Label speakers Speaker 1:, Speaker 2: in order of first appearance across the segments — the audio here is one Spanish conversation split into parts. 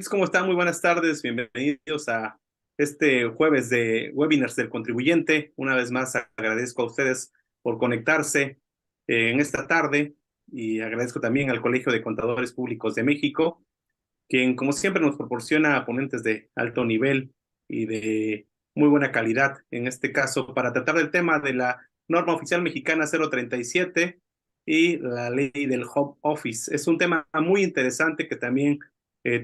Speaker 1: ¿Cómo están? Muy buenas tardes. Bienvenidos a este jueves de webinars del contribuyente. Una vez más agradezco a ustedes por conectarse en esta tarde y agradezco también al Colegio de Contadores Públicos de México, quien como siempre nos proporciona ponentes de alto nivel y de muy buena calidad, en este caso para tratar del tema de la norma oficial mexicana 037 y la ley del home office. Es un tema muy interesante que también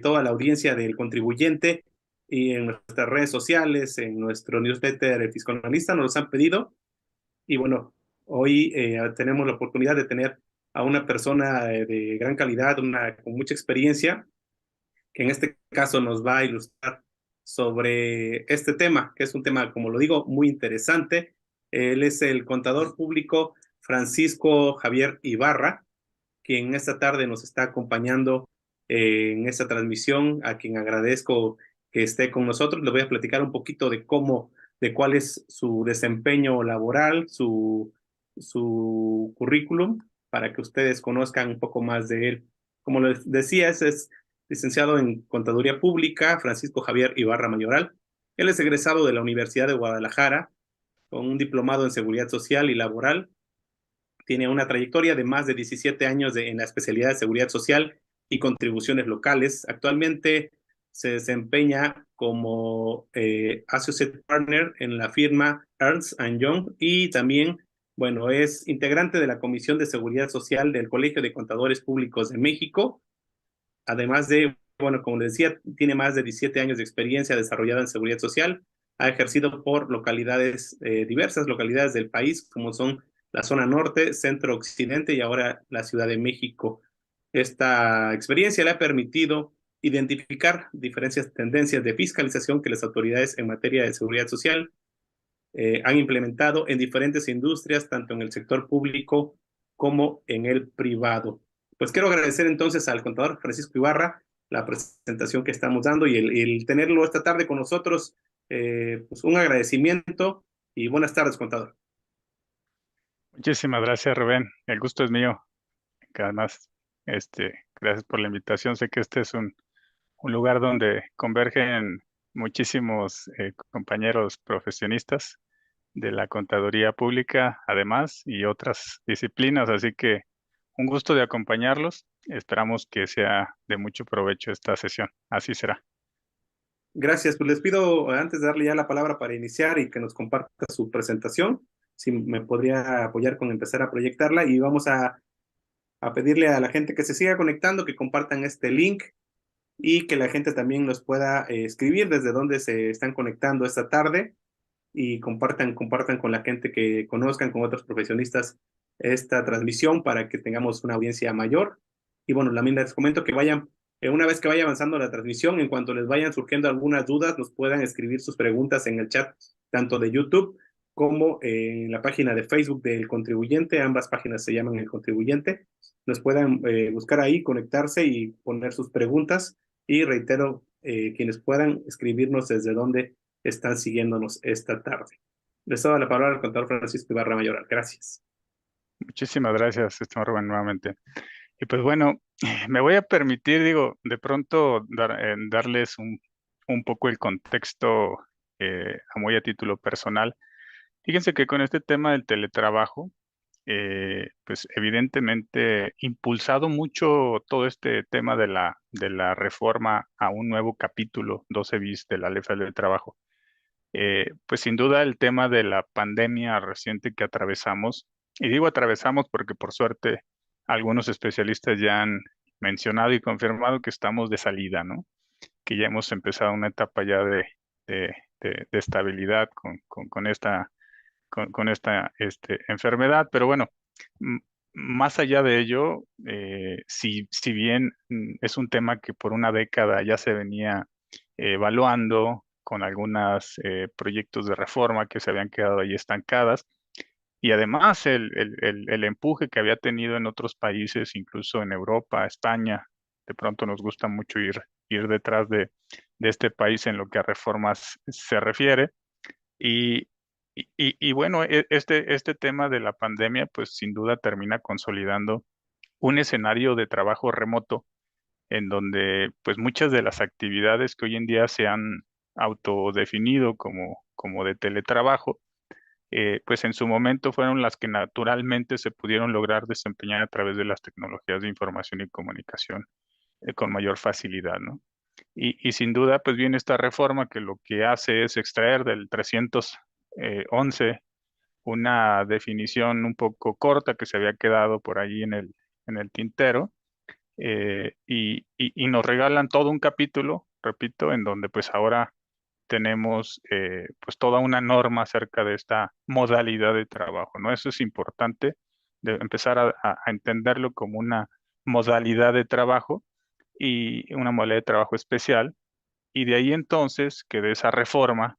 Speaker 1: toda la audiencia del contribuyente y en nuestras redes sociales, en nuestro newsletter El Fiscalista nos los han pedido. Y bueno, hoy tenemos la oportunidad de tener a una persona de gran calidad, con mucha experiencia, que en este caso nos va a ilustrar sobre este tema, que es un tema, como lo digo, muy interesante. Él es el contador público Francisco Javier Ibarra, quien esta tarde nos está acompañando en esta transmisión, a quien agradezco que esté con nosotros. Le voy a platicar un poquito de cuál es su desempeño laboral, su currículum, para que ustedes conozcan un poco más de él. Como les decía, es licenciado en Contaduría Pública, Francisco Javier Ibarra Mayoral. Él es egresado de la Universidad de Guadalajara, con un diplomado en Seguridad Social y Laboral. Tiene una trayectoria de más de 17 años en la especialidad de Seguridad Social y Contribuciones Locales. Actualmente se desempeña como Associate Partner en la firma Ernst Young y también, bueno, es integrante de la Comisión de Seguridad Social del Colegio de Contadores Públicos de México. Además de, bueno, como les decía, tiene más de 17 años de experiencia desarrollada en seguridad social. Ha ejercido por localidades, diversas localidades del país, como son la zona norte, centro, occidente y ahora la Ciudad de México. Esta experiencia le ha permitido identificar diferentes tendencias de fiscalización que las autoridades en materia de seguridad social han implementado en diferentes industrias, tanto en el sector público como en el privado. Pues quiero agradecer entonces al contador Francisco Ibarra la presentación que estamos dando y el tenerlo esta tarde con nosotros. Pues un agradecimiento y buenas tardes, contador.
Speaker 2: Muchísimas gracias, Rubén. El gusto es mío. Que además, gracias por la invitación. Sé que este es un lugar donde convergen muchísimos compañeros profesionistas de la contaduría pública, además, y otras disciplinas. Así que un gusto de acompañarlos. Esperamos que sea de mucho provecho esta sesión. Así será.
Speaker 1: Gracias, pues les pido antes de darle ya la palabra para iniciar y que nos comparta su presentación, si me podría apoyar con empezar a proyectarla y vamos a pedirle a la gente que se siga conectando, que compartan este link y que la gente también nos pueda escribir desde dónde se están conectando esta tarde y compartan con la gente que conozcan, con otros profesionistas, esta transmisión para que tengamos una audiencia mayor. Y bueno, también les comento que vayan, una vez que vaya avanzando la transmisión, en cuanto les vayan surgiendo algunas dudas, nos puedan escribir sus preguntas en el chat, tanto de YouTube como en la página de Facebook del contribuyente. Ambas páginas se llaman El Contribuyente. Nos puedan buscar ahí, conectarse y poner sus preguntas. Y reitero, quienes puedan escribirnos desde dónde están siguiéndonos esta tarde. Les doy la palabra al contador Francisco Ibarra Mayoral. Gracias.
Speaker 2: Muchísimas gracias, estimado Rubén, nuevamente. Y pues bueno, me voy a permitir, digo, de pronto darles un poco el contexto muy a título personal. Fíjense que con este tema del teletrabajo, pues evidentemente impulsado mucho todo este tema de la reforma a un nuevo capítulo 12 bis de la Ley Federal del Trabajo. Pues sin duda el tema de la pandemia reciente que atravesamos, y digo atravesamos porque por suerte algunos especialistas ya han mencionado y confirmado que estamos de salida, ¿no? Que ya hemos empezado una etapa ya de estabilidad con esta enfermedad, pero bueno, m- más allá de ello, si bien es un tema que por una década ya se venía evaluando con algunos proyectos de reforma que se habían quedado ahí estancadas, y además el empuje que había tenido en otros países, incluso en Europa, España, de pronto nos gusta mucho ir detrás de este país en lo que a reformas se refiere. Y, y bueno, este tema de la pandemia, pues sin duda termina consolidando un escenario de trabajo remoto en donde pues muchas de las actividades que hoy en día se han autodefinido como de teletrabajo, pues en su momento fueron las que naturalmente se pudieron lograr desempeñar a través de las tecnologías de información y comunicación con mayor facilidad, ¿no? Y sin duda, pues viene esta reforma que lo que hace es extraer del 311 una definición un poco corta que se había quedado por ahí en el tintero, y nos regalan todo un capítulo, repito, en donde pues ahora tenemos pues toda una norma acerca de esta modalidad de trabajo, ¿no? Eso es importante, de empezar a entenderlo como una modalidad de trabajo y una modalidad de trabajo especial. Y de ahí entonces que de esa reforma,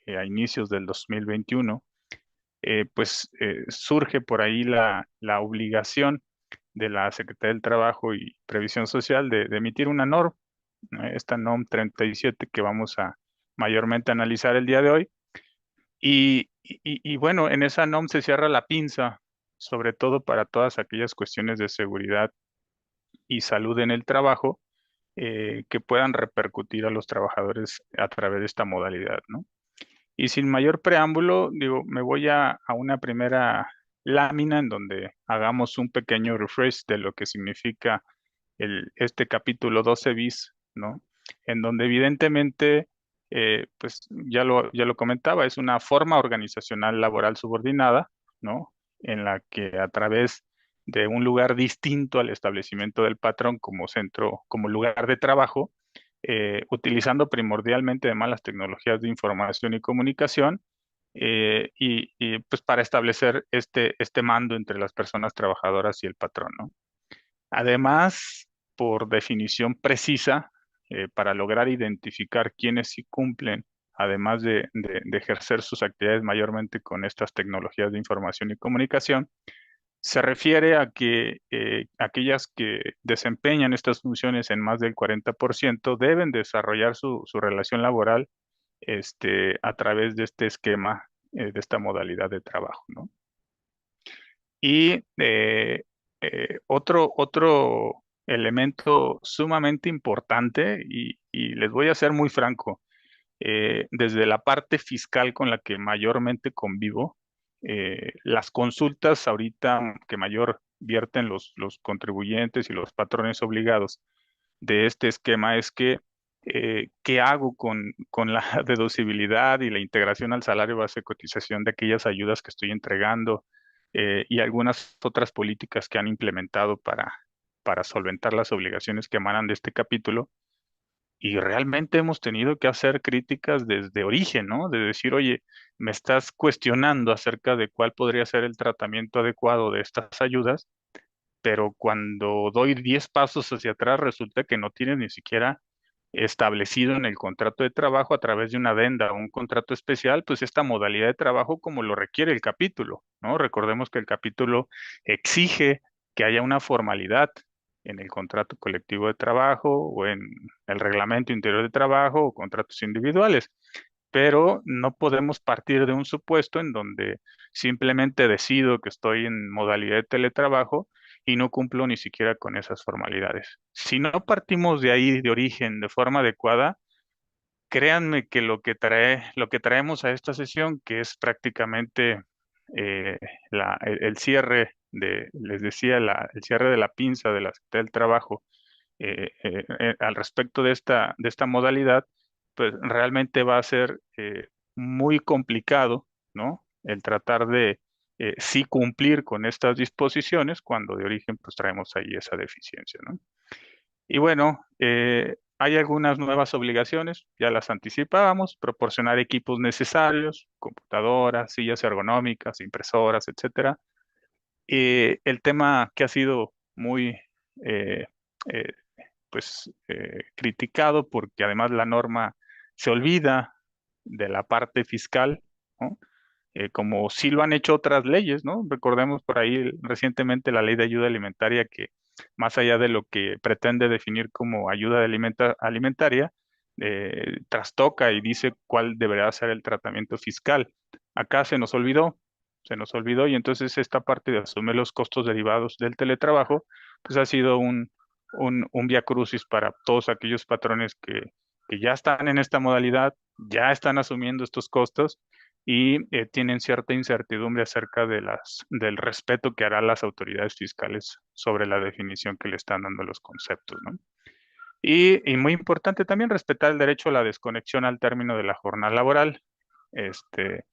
Speaker 2: a inicios del 2021, surge por ahí la obligación de la Secretaría del Trabajo y Previsión Social de emitir una norma, ¿no? Esta NOM 37 que vamos a mayormente analizar el día de hoy. Y bueno, en esa NOM se cierra la pinza, sobre todo para todas aquellas cuestiones de seguridad y salud en el trabajo, que puedan repercutir a los trabajadores a través de esta modalidad, ¿no? Y sin mayor preámbulo, digo, me voy a una primera lámina en donde hagamos un pequeño refresh de lo que significa este capítulo 12 bis, ¿no? En donde evidentemente, pues ya lo comentaba, es una forma organizacional laboral subordinada, ¿no? En la que a través de un lugar distinto al establecimiento del patrón como centro, como lugar de trabajo, utilizando primordialmente además las tecnologías de información y comunicación, pues para establecer este mando entre las personas trabajadoras y el patrón, ¿no? Además, por definición precisa, para lograr identificar quiénes sí cumplen, además de ejercer sus actividades mayormente con estas tecnologías de información y comunicación, se refiere a que aquellas que desempeñan estas funciones en más del 40% deben desarrollar su relación laboral a través de este esquema, de esta modalidad de trabajo, ¿no? Y otro elemento sumamente importante, y les voy a ser muy franco, desde la parte fiscal con la que mayormente convivo, las consultas ahorita que mayor vierten los contribuyentes y los patrones obligados de este esquema es que, ¿qué hago con la deducibilidad y la integración al salario base de cotización de aquellas ayudas que estoy entregando, y algunas otras políticas que han implementado para solventar las obligaciones que emanan de este capítulo? Y realmente hemos tenido que hacer críticas desde origen, ¿no? De decir, oye, me estás cuestionando acerca de cuál podría ser el tratamiento adecuado de estas ayudas, pero cuando doy 10 pasos hacia atrás resulta que no tienes ni siquiera establecido en el contrato de trabajo a través de una adenda o un contrato especial, pues esta modalidad de trabajo como lo requiere el capítulo, ¿no? Recordemos que el capítulo exige que haya una formalidad en el contrato colectivo de trabajo o en el reglamento interior de trabajo o contratos individuales, pero no podemos partir de un supuesto en donde simplemente decido que estoy en modalidad de teletrabajo y no cumplo ni siquiera con esas formalidades. Si no partimos de ahí, de origen, de forma adecuada, créanme que lo que traemos a esta sesión, que es prácticamente eh, el cierre les decía, el cierre de la pinza de la Secretaría del Trabajo, al respecto de esta modalidad, pues realmente va a ser muy complicado, ¿no? El tratar de sí cumplir con estas disposiciones cuando de origen pues traemos ahí esa deficiencia, ¿no? Y bueno, hay algunas nuevas obligaciones, ya las anticipábamos: proporcionar equipos necesarios, computadoras, sillas ergonómicas, impresoras, etcétera. El tema que ha sido muy eh, eh, criticado porque además la norma se olvida de la parte fiscal, ¿no? Como sí lo han hecho otras leyes, ¿no? Recordemos por ahí recientemente la ley de ayuda alimentaria que, más allá de lo que pretende definir como ayuda de alimentaria, trastoca y dice cuál deberá ser el tratamiento fiscal. Acá se nos olvidó, y entonces esta parte de asumir los costos derivados del teletrabajo, pues ha sido un vía crucis para todos aquellos patrones que ya están en esta modalidad, ya están asumiendo estos costos y tienen cierta incertidumbre acerca del respeto que harán las autoridades fiscales sobre la definición que le están dando los conceptos, ¿no? Y muy importante también respetar el derecho a la desconexión al término de la jornada laboral. Este,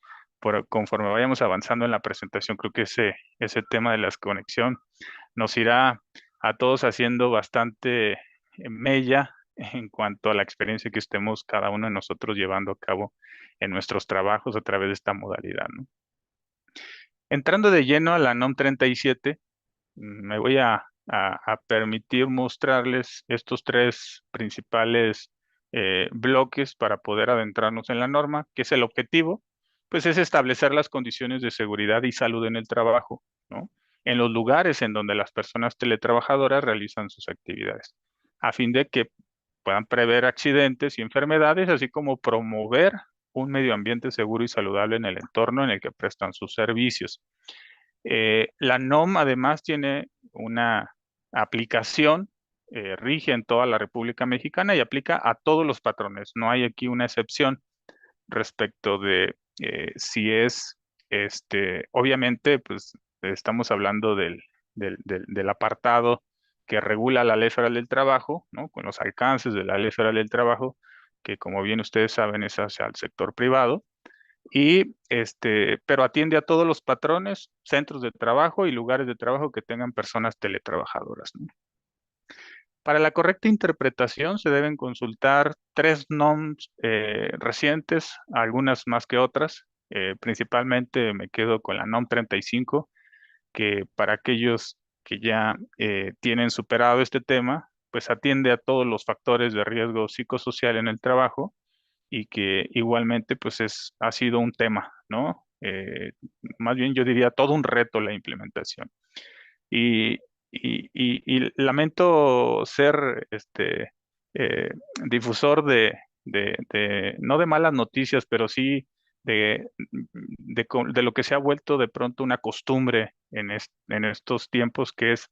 Speaker 2: conforme vayamos avanzando en la presentación, creo que ese tema de la desconexión nos irá a todos haciendo bastante mella en cuanto a la experiencia que estemos cada uno de nosotros llevando a cabo en nuestros trabajos a través de esta modalidad, ¿no? Entrando de lleno a la NOM 37, me voy a permitir mostrarles estos tres principales bloques para poder adentrarnos en la norma, que es el objetivo, pues es establecer las condiciones de seguridad y salud en el trabajo, ¿no? En los lugares en donde las personas teletrabajadoras realizan sus actividades, a fin de que puedan prever accidentes y enfermedades, así como promover un medio ambiente seguro y saludable en el entorno en el que prestan sus servicios. La NOM además tiene una aplicación, rige en toda la República Mexicana y aplica a todos los patrones. No hay aquí una excepción respecto de si es, obviamente, pues estamos hablando del apartado que regula la Ley Federal del Trabajo, ¿no? Con los alcances de la Ley Federal del Trabajo, que como bien ustedes saben es hacia el sector privado pero atiende a todos los patrones, centros de trabajo y lugares de trabajo que tengan personas teletrabajadoras, ¿no? Para la correcta interpretación se deben consultar tres NOMs recientes, algunas más que otras. Principalmente me quedo con la NOM 35, que para aquellos que ya tienen superado este tema, pues atiende a todos los factores de riesgo psicosocial en el trabajo y que igualmente pues ha sido un tema, ¿no? Más bien yo diría todo un reto la implementación. Y, y lamento ser eh, difusor no de malas noticias, pero sí de lo que se ha vuelto de pronto una costumbre en estos tiempos, que es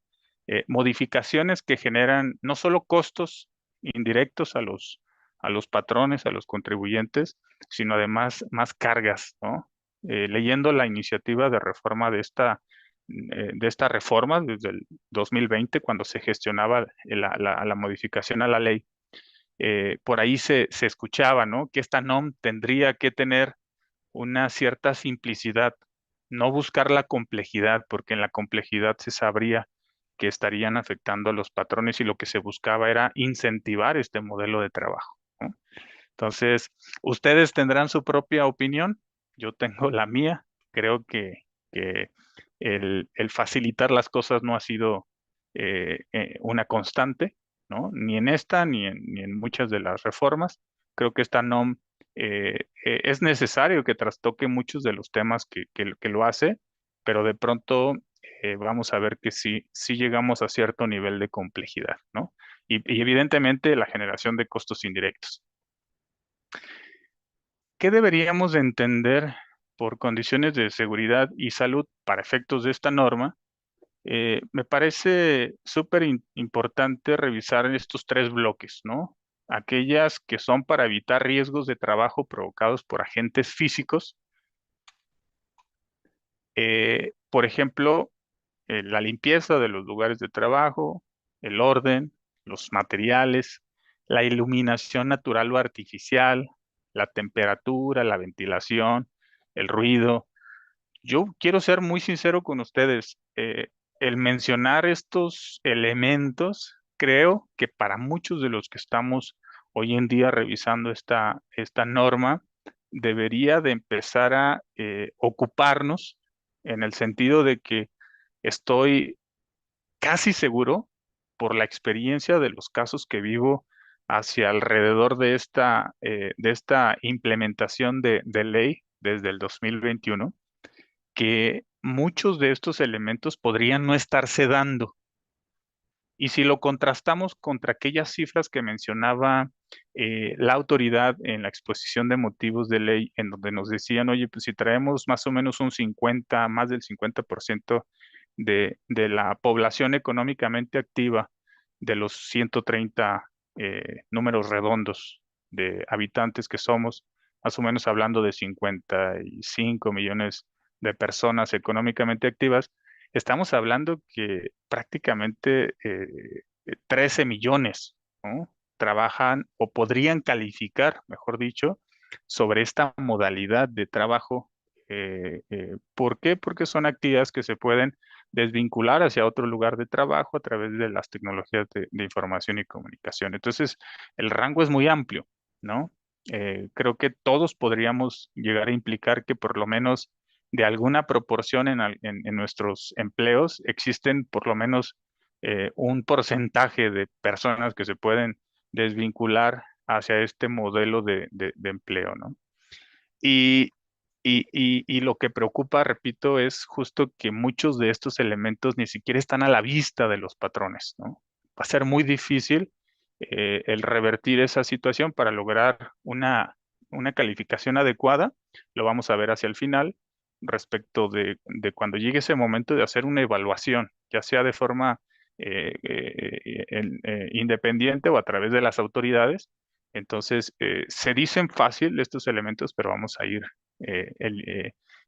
Speaker 2: modificaciones que generan no solo costos indirectos a los patrones, a los contribuyentes, sino además más cargas, ¿no? Leyendo la iniciativa de reforma de esta reforma desde el 2020, cuando se gestionaba la modificación a la ley, por ahí se escuchaba, ¿no? Que esta NOM tendría que tener una cierta simplicidad, no buscar la complejidad, porque en la complejidad se sabría que estarían afectando a los patrones y lo que se buscaba era incentivar este modelo de trabajo, ¿no? Entonces, ustedes tendrán su propia opinión, yo tengo la mía. Creo que el facilitar las cosas no ha sido una constante, ¿no? Ni en esta ni en muchas de las reformas. Creo que esta NOM es necesario que trastoque muchos de los temas que lo hace, pero de pronto vamos a ver que sí llegamos a cierto nivel de complejidad, ¿no? Y evidentemente la generación de costos indirectos. ¿Qué deberíamos de entender por condiciones de seguridad y salud para efectos de esta norma? Me parece súper importante revisar estos tres bloques, ¿no? Aquellas que son para evitar riesgos de trabajo provocados por agentes físicos. Por ejemplo, la limpieza de los lugares de trabajo, el orden, los materiales, la iluminación natural o artificial, la temperatura, la ventilación, el ruido. Yo quiero ser muy sincero con ustedes. El mencionar estos elementos, creo que para muchos de los que estamos hoy en día revisando esta norma, debería de empezar a ocuparnos en el sentido de que estoy casi seguro por la experiencia de los casos que vivo hacia alrededor de esta implementación de ley desde el 2021, que muchos de estos elementos podrían no estarse dando. Y si lo contrastamos contra aquellas cifras que mencionaba la autoridad en la exposición de motivos de ley, en donde nos decían, oye, pues si traemos más o menos más del 50% de la población económicamente activa de los 130 números redondos de habitantes que somos, más o menos hablando de 55 millones de personas económicamente activas, estamos hablando que prácticamente 13 millones, ¿no? Trabajan o podrían calificar, mejor dicho, sobre esta modalidad de trabajo. ¿Por qué? Porque son actividades que se pueden desvincular hacia otro lugar de trabajo a través de las tecnologías de información y comunicación. Entonces, el rango es muy amplio, ¿no? Creo que todos podríamos llegar a implicar que por lo menos de alguna proporción en nuestros empleos existen por lo menos un porcentaje de personas que se pueden desvincular hacia este modelo de empleo, ¿no? Y, y lo que preocupa, repito, es justo que muchos de estos elementos ni siquiera están a la vista de los patrones, ¿no? Va a ser muy difícil el revertir esa situación para lograr una calificación adecuada. Lo vamos a ver hacia el final respecto de cuando llegue ese momento de hacer una evaluación, ya sea de forma independiente o a través de las autoridades. Entonces, se dicen fácil estos elementos, pero vamos a ir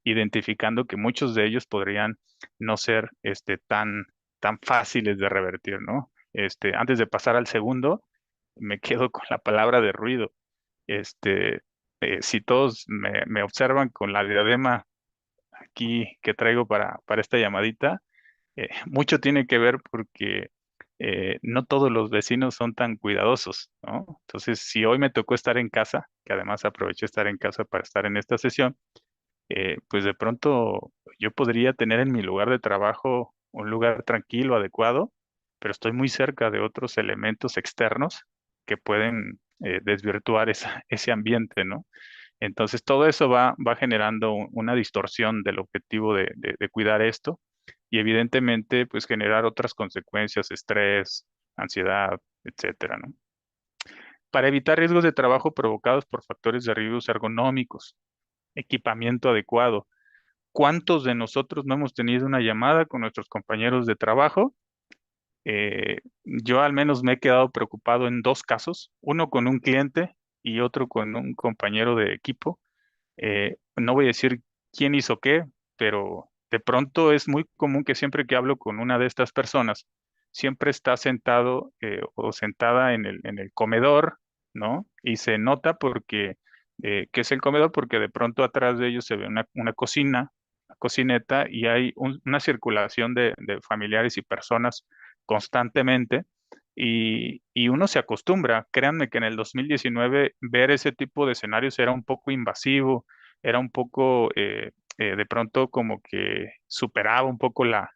Speaker 2: identificando que muchos de ellos podrían no ser tan fáciles de revertir, ¿no? Antes de pasar al segundo, me quedo con la palabra de ruido. Este, si todos me observan con la diadema aquí que traigo para esta llamadita, mucho tiene que ver porque no todos los vecinos son tan cuidadosos, ¿no? Entonces, si hoy me tocó estar en casa, que además aproveché estar en casa para estar en esta sesión, pues de pronto yo podría tener en mi lugar de trabajo un lugar tranquilo, adecuado, pero estoy muy cerca de otros elementos externos que pueden desvirtuar ese ambiente, ¿no? Entonces, todo eso va generando una distorsión del objetivo de cuidar esto y evidentemente, pues generar otras consecuencias, estrés, ansiedad, etcétera, ¿no? Para evitar riesgos de trabajo provocados por factores de riesgos ergonómicos, equipamiento adecuado. ¿Cuántos de nosotros no hemos tenido una llamada con nuestros compañeros de trabajo? Yo al menos me he quedado preocupado en dos casos, uno con un cliente y otro con un compañero de equipo. No voy a decir quién hizo qué, pero de pronto es muy común que siempre que hablo con una de estas personas, siempre está sentado o sentada en el comedor, ¿no? Y se nota porque, ¿qué es el comedor? Porque de pronto atrás de ellos se ve una cocina, una cocineta, y hay una circulación de familiares y personas constantemente. Y uno se acostumbra. Créanme que en el 2019 ver ese tipo de escenarios era un poco invasivo, era un poco, de pronto como que superaba un poco la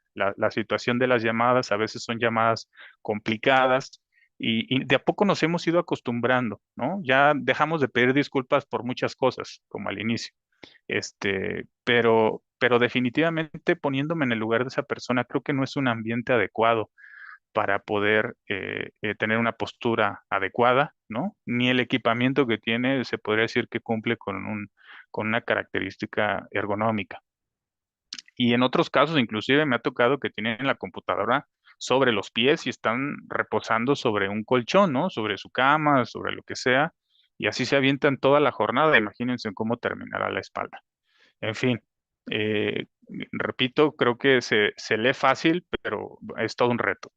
Speaker 2: situación de las llamadas. A veces son llamadas complicadas y de a poco nos hemos ido acostumbrando, ¿no? Ya dejamos de pedir disculpas por muchas cosas, como al inicio. Pero definitivamente poniéndome en el lugar de esa persona, creo que no es un ambiente adecuado para poder tener una postura adecuada, ¿no? Ni el equipamiento que tiene se podría decir que cumple con una característica ergonómica. Y en otros casos, inclusive me ha tocado que tienen la computadora sobre los pies y están reposando sobre un colchón, ¿no? Sobre su cama, sobre lo que sea, y así se avientan toda la jornada. Imagínense cómo terminará la espalda. En fin, eh, repito, creo que se lee fácil, pero es todo un reto.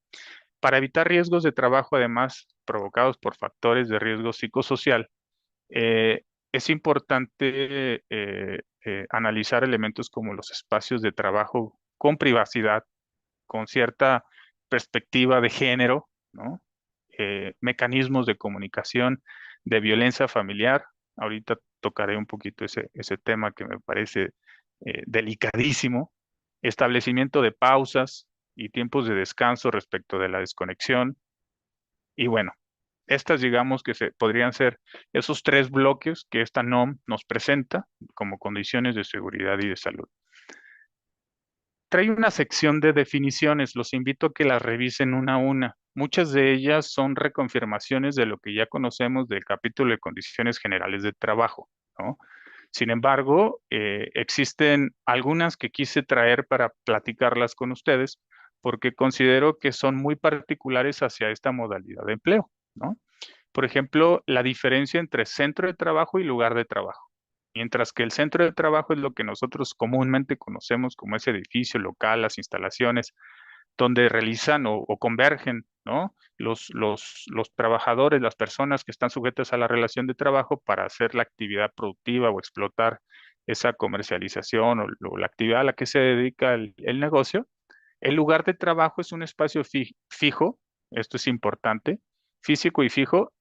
Speaker 2: Para evitar riesgos de trabajo, además provocados por factores de riesgo psicosocial, es importante analizar elementos como los espacios de trabajo con privacidad, con cierta perspectiva de género, ¿no? Mecanismos de comunicación, de violencia familiar. Ahorita tocaré un poquito ese tema que me parece delicadísimo. Establecimiento de pausas y tiempos de descanso respecto de la desconexión. Y bueno, estas digamos que podrían ser esos tres bloques que esta NOM nos presenta como condiciones de seguridad y de salud. Trae una sección de definiciones, los invito a que las revisen una a una. Muchas de ellas son reconfirmaciones de lo que ya conocemos del capítulo de condiciones generales de trabajo, ¿no? Sin embargo, existen algunas que quise traer para platicarlas con ustedes, porque considero que son muy particulares hacia esta modalidad de empleo, ¿no? Por ejemplo, la diferencia entre centro de trabajo y lugar de trabajo. Mientras que el centro de trabajo es lo que nosotros comúnmente conocemos como ese edificio local, las instalaciones, donde realizan o convergen, ¿no? Los trabajadores, las personas que están sujetas a la relación de trabajo para hacer la actividad productiva o explotar esa comercialización o la actividad a la que se dedica el negocio. El lugar de trabajo es un espacio fijo, esto es importante, físico y fijo,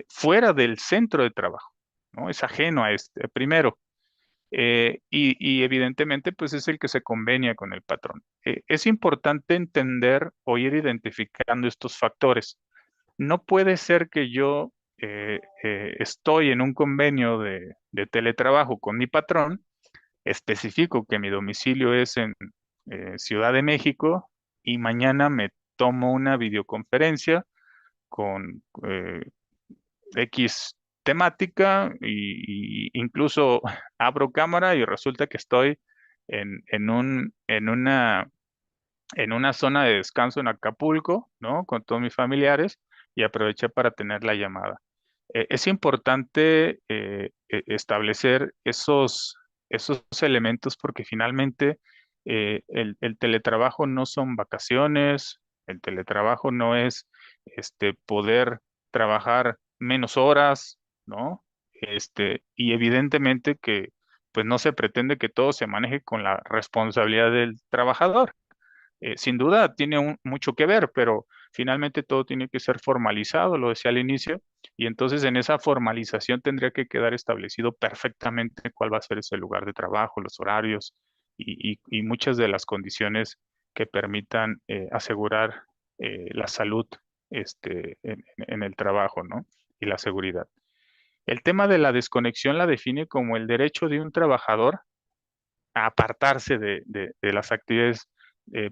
Speaker 2: fuera del centro de trabajo, ¿no? Es ajeno a este, primero. Y evidentemente, pues es el que se convenia con el patrón. Es importante entender o ir identificando estos factores. No puede ser que yo estoy en un convenio de teletrabajo con mi patrón, especifico que mi domicilio es en Ciudad de México y mañana me tomo una videoconferencia con X temática y incluso abro cámara y resulta que estoy en una zona de descanso en Acapulco, ¿no? Con todos mis familiares y aproveché para tener la llamada. Es importante establecer esos elementos porque finalmente el teletrabajo no son vacaciones, el teletrabajo no es poder trabajar menos horas, ¿no? Y evidentemente que pues no se pretende que todo se maneje con la responsabilidad del trabajador. Sin duda tiene mucho que ver, pero finalmente todo tiene que ser formalizado, lo decía al inicio, y entonces en esa formalización tendría que quedar establecido perfectamente cuál va a ser ese lugar de trabajo, los horarios y muchas de las condiciones que permitan asegurar la salud en el trabajo, ¿no? Y la seguridad. El tema de la desconexión la define como el derecho de un trabajador a apartarse de las actividades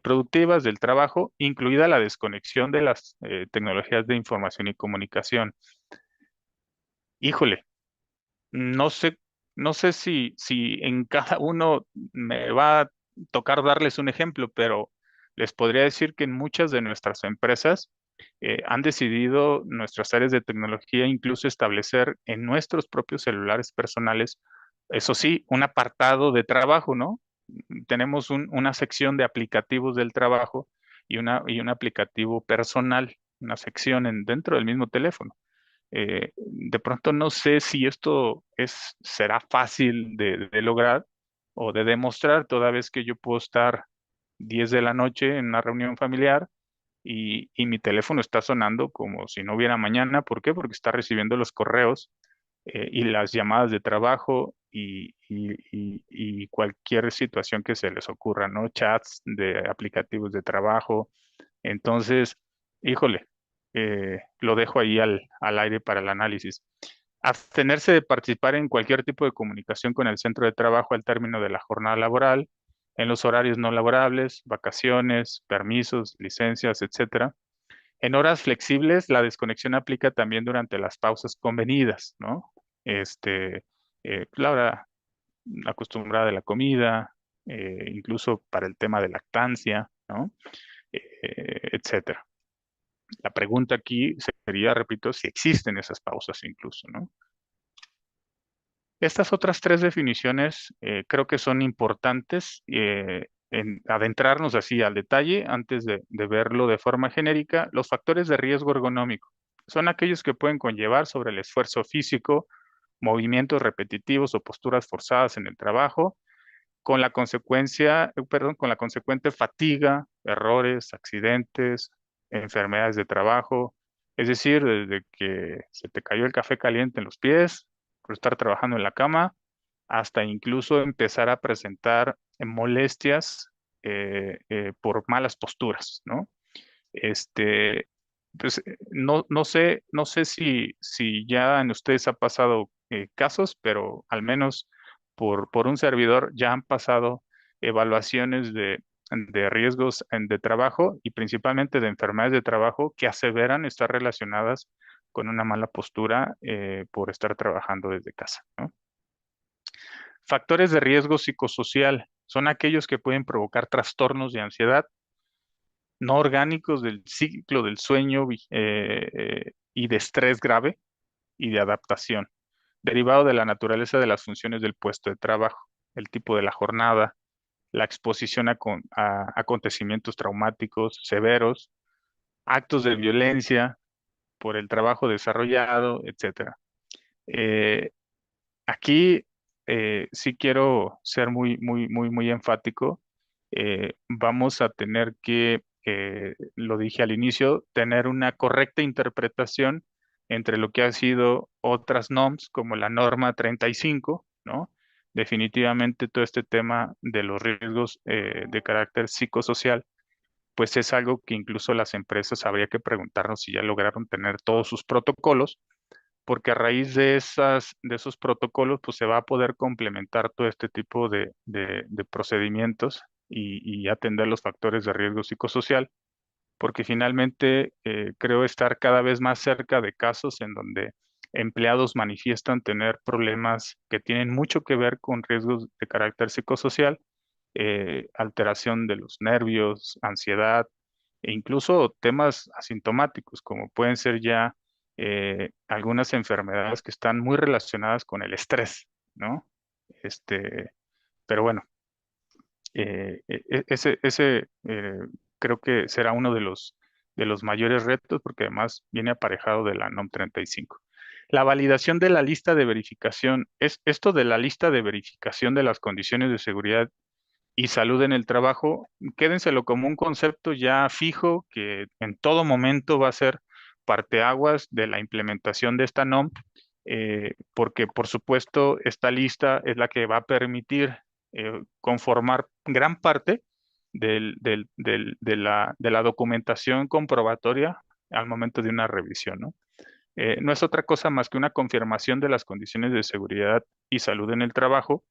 Speaker 2: productivas del trabajo, incluida la desconexión de las tecnologías de información y comunicación. Híjole, no sé, no sé si en cada uno me va a tocar darles un ejemplo, pero les podría decir que en muchas de nuestras empresas han decidido nuestras áreas de tecnología incluso establecer en nuestros propios celulares personales, eso sí, un apartado de trabajo, ¿no? Tenemos una sección de aplicativos del trabajo y un aplicativo personal, una sección dentro del mismo teléfono. De pronto no sé si esto será fácil de lograr o de demostrar, toda vez que yo puedo estar 10 de la noche en una reunión familiar y mi teléfono está sonando como si no hubiera mañana. ¿Por qué? Porque está recibiendo los correos y las llamadas de trabajo y cualquier situación que se les ocurra, ¿no? Chats de aplicativos de trabajo. Entonces, híjole, lo dejo ahí al aire para el análisis. Abstenerse de participar en cualquier tipo de comunicación con el centro de trabajo al término de la jornada laboral, en los horarios no laborables, vacaciones, permisos, licencias, etcétera. En horas flexibles, la desconexión aplica también durante las pausas convenidas, ¿no? Este, la hora acostumbrada de la comida, incluso para el tema de lactancia, ¿no? Etcétera. La pregunta aquí sería, repito, si existen esas pausas incluso, ¿no? Estas otras tres definiciones creo que son importantes en adentrarnos así al detalle antes de verlo de forma genérica. Los factores de riesgo ergonómico son aquellos que pueden conllevar sobre el esfuerzo físico, movimientos repetitivos o posturas forzadas en el trabajo, con la con la consecuente fatiga, errores, accidentes, enfermedades de trabajo. Es decir, desde que se te cayó el café caliente en los pies, por estar trabajando en la cama, hasta incluso empezar a presentar molestias por malas posturas, ¿no? Este, pues no sé si ya en ustedes ha pasado casos, pero al menos por un servidor ya han pasado evaluaciones de riesgos de trabajo y principalmente de enfermedades de trabajo que aseveran estar relacionadas con una mala postura por estar trabajando desde casa, ¿no? Factores de riesgo psicosocial son aquellos que pueden provocar trastornos de ansiedad, no orgánicos del ciclo del sueño y de estrés grave y de adaptación, derivado de la naturaleza de las funciones del puesto de trabajo, el tipo de la jornada, la exposición a acontecimientos traumáticos severos, actos de violencia por el trabajo desarrollado, etcétera. Eh, Aquí sí quiero ser muy enfático. Vamos a tener que, lo dije al inicio, tener una correcta interpretación entre lo que ha sido otras NOMs, como la norma 35, ¿no? Definitivamente todo este tema de los riesgos de carácter psicosocial, pues es algo que incluso las empresas habría que preguntarnos si ya lograron tener todos sus protocolos, porque a raíz de esos protocolos, pues se va a poder complementar todo este tipo de procedimientos y atender los factores de riesgo psicosocial, porque finalmente creo estar cada vez más cerca de casos en donde empleados manifiestan tener problemas que tienen mucho que ver con riesgos de carácter psicosocial, alteración de los nervios, ansiedad e incluso temas asintomáticos, como pueden ser ya algunas enfermedades que están muy relacionadas con el estrés, ¿no? Este, pero bueno, creo que será uno de los mayores retos porque además viene aparejado de la NOM 35. La validación de la lista de verificación, es esto de la lista de verificación de las condiciones de seguridad y salud en el trabajo, quédenselo como un concepto ya fijo que en todo momento va a ser parteaguas de la implementación de esta NOM, porque por supuesto esta lista es la que va a permitir conformar gran parte de la documentación comprobatoria al momento de una revisión, ¿no? No es otra cosa más que una confirmación de las condiciones de seguridad y salud en el trabajo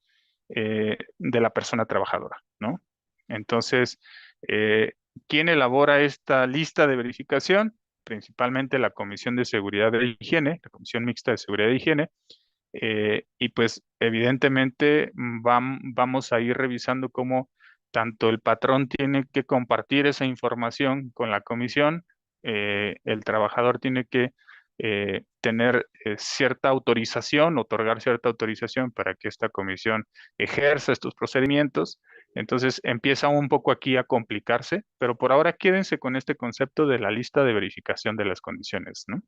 Speaker 2: de la persona trabajadora, ¿no? Entonces, eh, ¿quién elabora esta lista de verificación? Principalmente la Comisión de Seguridad e Higiene, la Comisión Mixta de Seguridad e Higiene, y pues evidentemente vamos a ir revisando cómo tanto el patrón tiene que compartir esa información con la comisión, el trabajador tiene que tener cierta autorización, otorgar cierta autorización para que esta comisión ejerza estos procedimientos. Entonces empieza un poco aquí a complicarse, pero por ahora quédense con este concepto de la lista de verificación de las condiciones, ¿no?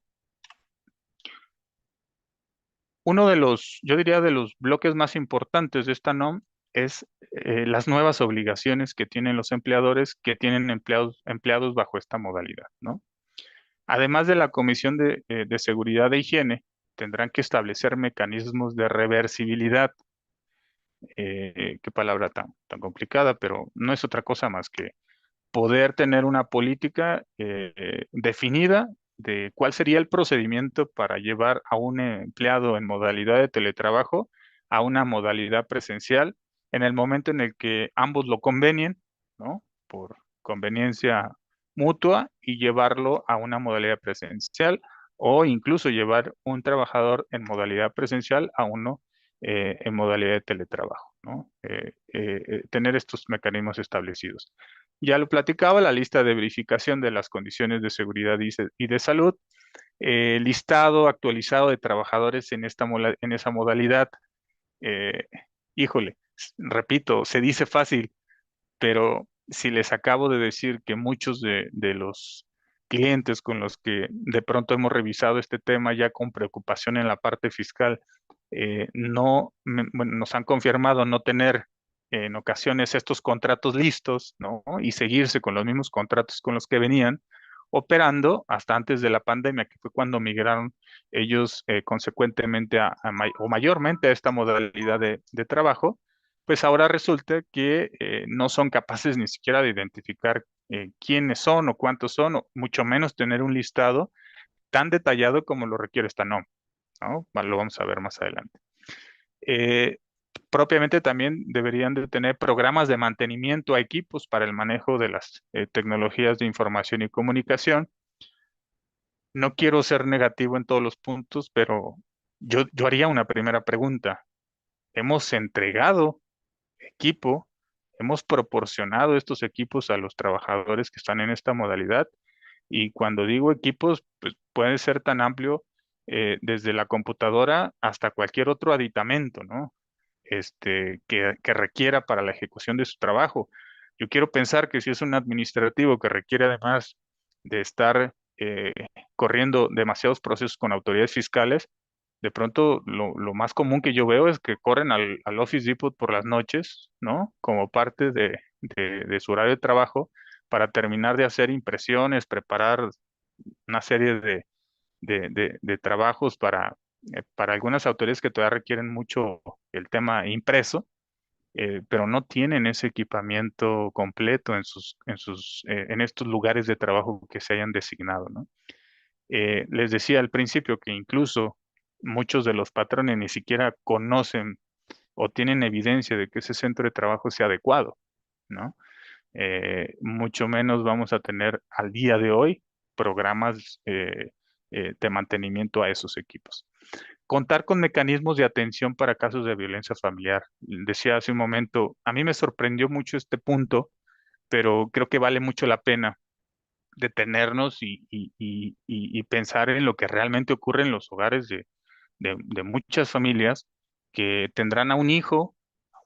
Speaker 2: Uno de los, yo diría, de los bloques más importantes de esta NOM es las nuevas obligaciones que tienen los empleadores que tienen empleados bajo esta modalidad, ¿no? Además de la Comisión de Seguridad e Higiene, tendrán que establecer mecanismos de reversibilidad. Qué palabra tan complicada, pero no es otra cosa más que poder tener una política definida de cuál sería el procedimiento para llevar a un empleado en modalidad de teletrabajo a una modalidad presencial en el momento en el que ambos lo convenien, ¿no? Por conveniencia mutua y llevarlo a una modalidad presencial o incluso llevar un trabajador en modalidad presencial a uno en modalidad de teletrabajo, ¿no? Tener estos mecanismos establecidos. Ya lo platicaba, la lista de verificación de las condiciones de seguridad y de salud, listado actualizado de trabajadores en en esa modalidad. eh, Híjole, repito, se dice fácil, pero si les acabo de decir que muchos de los clientes con los que de pronto hemos revisado este tema ya con preocupación en la parte fiscal, bueno, nos han confirmado no tener en ocasiones estos contratos listos, ¿no? Y seguirse con los mismos contratos con los que venían operando hasta antes de la pandemia, que fue cuando migraron ellos consecuentemente o mayormente a esta modalidad de trabajo, pues ahora resulta que no son capaces ni siquiera de identificar quiénes son o cuántos son, o mucho menos tener un listado tan detallado como lo requiere esta NOM, ¿no? Lo vamos a ver más adelante. Eh, Propiamente también deberían de tener programas de mantenimiento a equipos para el manejo de las tecnologías de información y comunicación. No quiero ser negativo en todos los puntos, pero yo haría una primera pregunta. ¿Hemos entregado equipo hemos proporcionado estos equipos a los trabajadores que están en esta modalidad. Y cuando digo equipos, pues puede ser tan amplio desde la computadora hasta cualquier otro aditamento, ¿no? Que requiera para la ejecución de su trabajo. Yo quiero pensar que si es un administrativo que requiere además de estar corriendo demasiados procesos con autoridades fiscales, de pronto lo más común que yo veo es que corren al Office Depot por las noches, ¿no? Como parte de su horario de trabajo para terminar de hacer impresiones, preparar una serie de trabajos para algunas autoridades que todavía requieren mucho el tema impreso, pero no tienen ese equipamiento completo en estos lugares de trabajo que se hayan designado, ¿no? Les decía al principio que incluso muchos de los patrones ni siquiera conocen o tienen evidencia de que ese centro de trabajo sea adecuado, ¿no? Mucho menos vamos a tener al día de hoy programas de mantenimiento a esos equipos. Contar con mecanismos de atención para casos de violencia familiar. Decía hace un momento, a mí me sorprendió mucho este punto, pero creo que vale mucho la pena detenernos y pensar en lo que realmente ocurre en los hogares de muchas familias que tendrán a un hijo,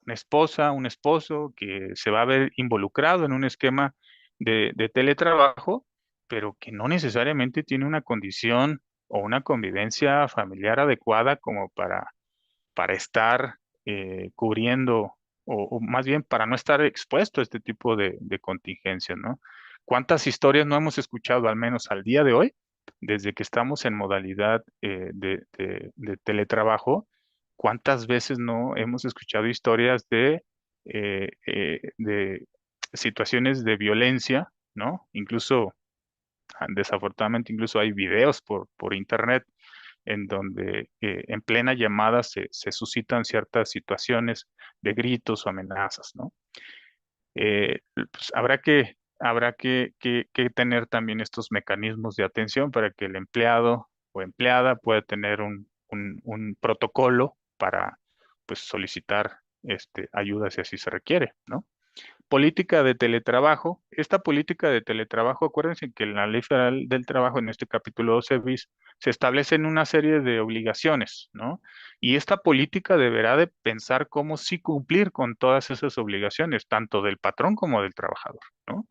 Speaker 2: una esposa, un esposo que se va a ver involucrado en un esquema de teletrabajo, pero que no necesariamente tiene una condición o una convivencia familiar adecuada como para estar cubriendo o más bien para no estar expuesto a este tipo de contingencias, ¿no? ¿Cuántas historias no hemos escuchado, al menos al día de hoy, desde que estamos en modalidad de teletrabajo? ¿Cuántas veces no hemos escuchado historias de situaciones de violencia, ¿no? Incluso, desafortunadamente, incluso hay videos por internet en donde en plena llamada se suscitan ciertas situaciones de gritos o amenazas, ¿no? Pues habrá que tener también estos mecanismos de atención para que el empleado o empleada pueda tener un protocolo para pues solicitar ayuda si así se requiere, ¿no? Política de teletrabajo. Esta política de teletrabajo, acuérdense que en la Ley Federal del Trabajo, en este capítulo 12 bis, se establecen una serie de obligaciones, ¿no? Y esta política deberá de pensar cómo sí cumplir con todas esas obligaciones, tanto del patrón como del trabajador, ¿no?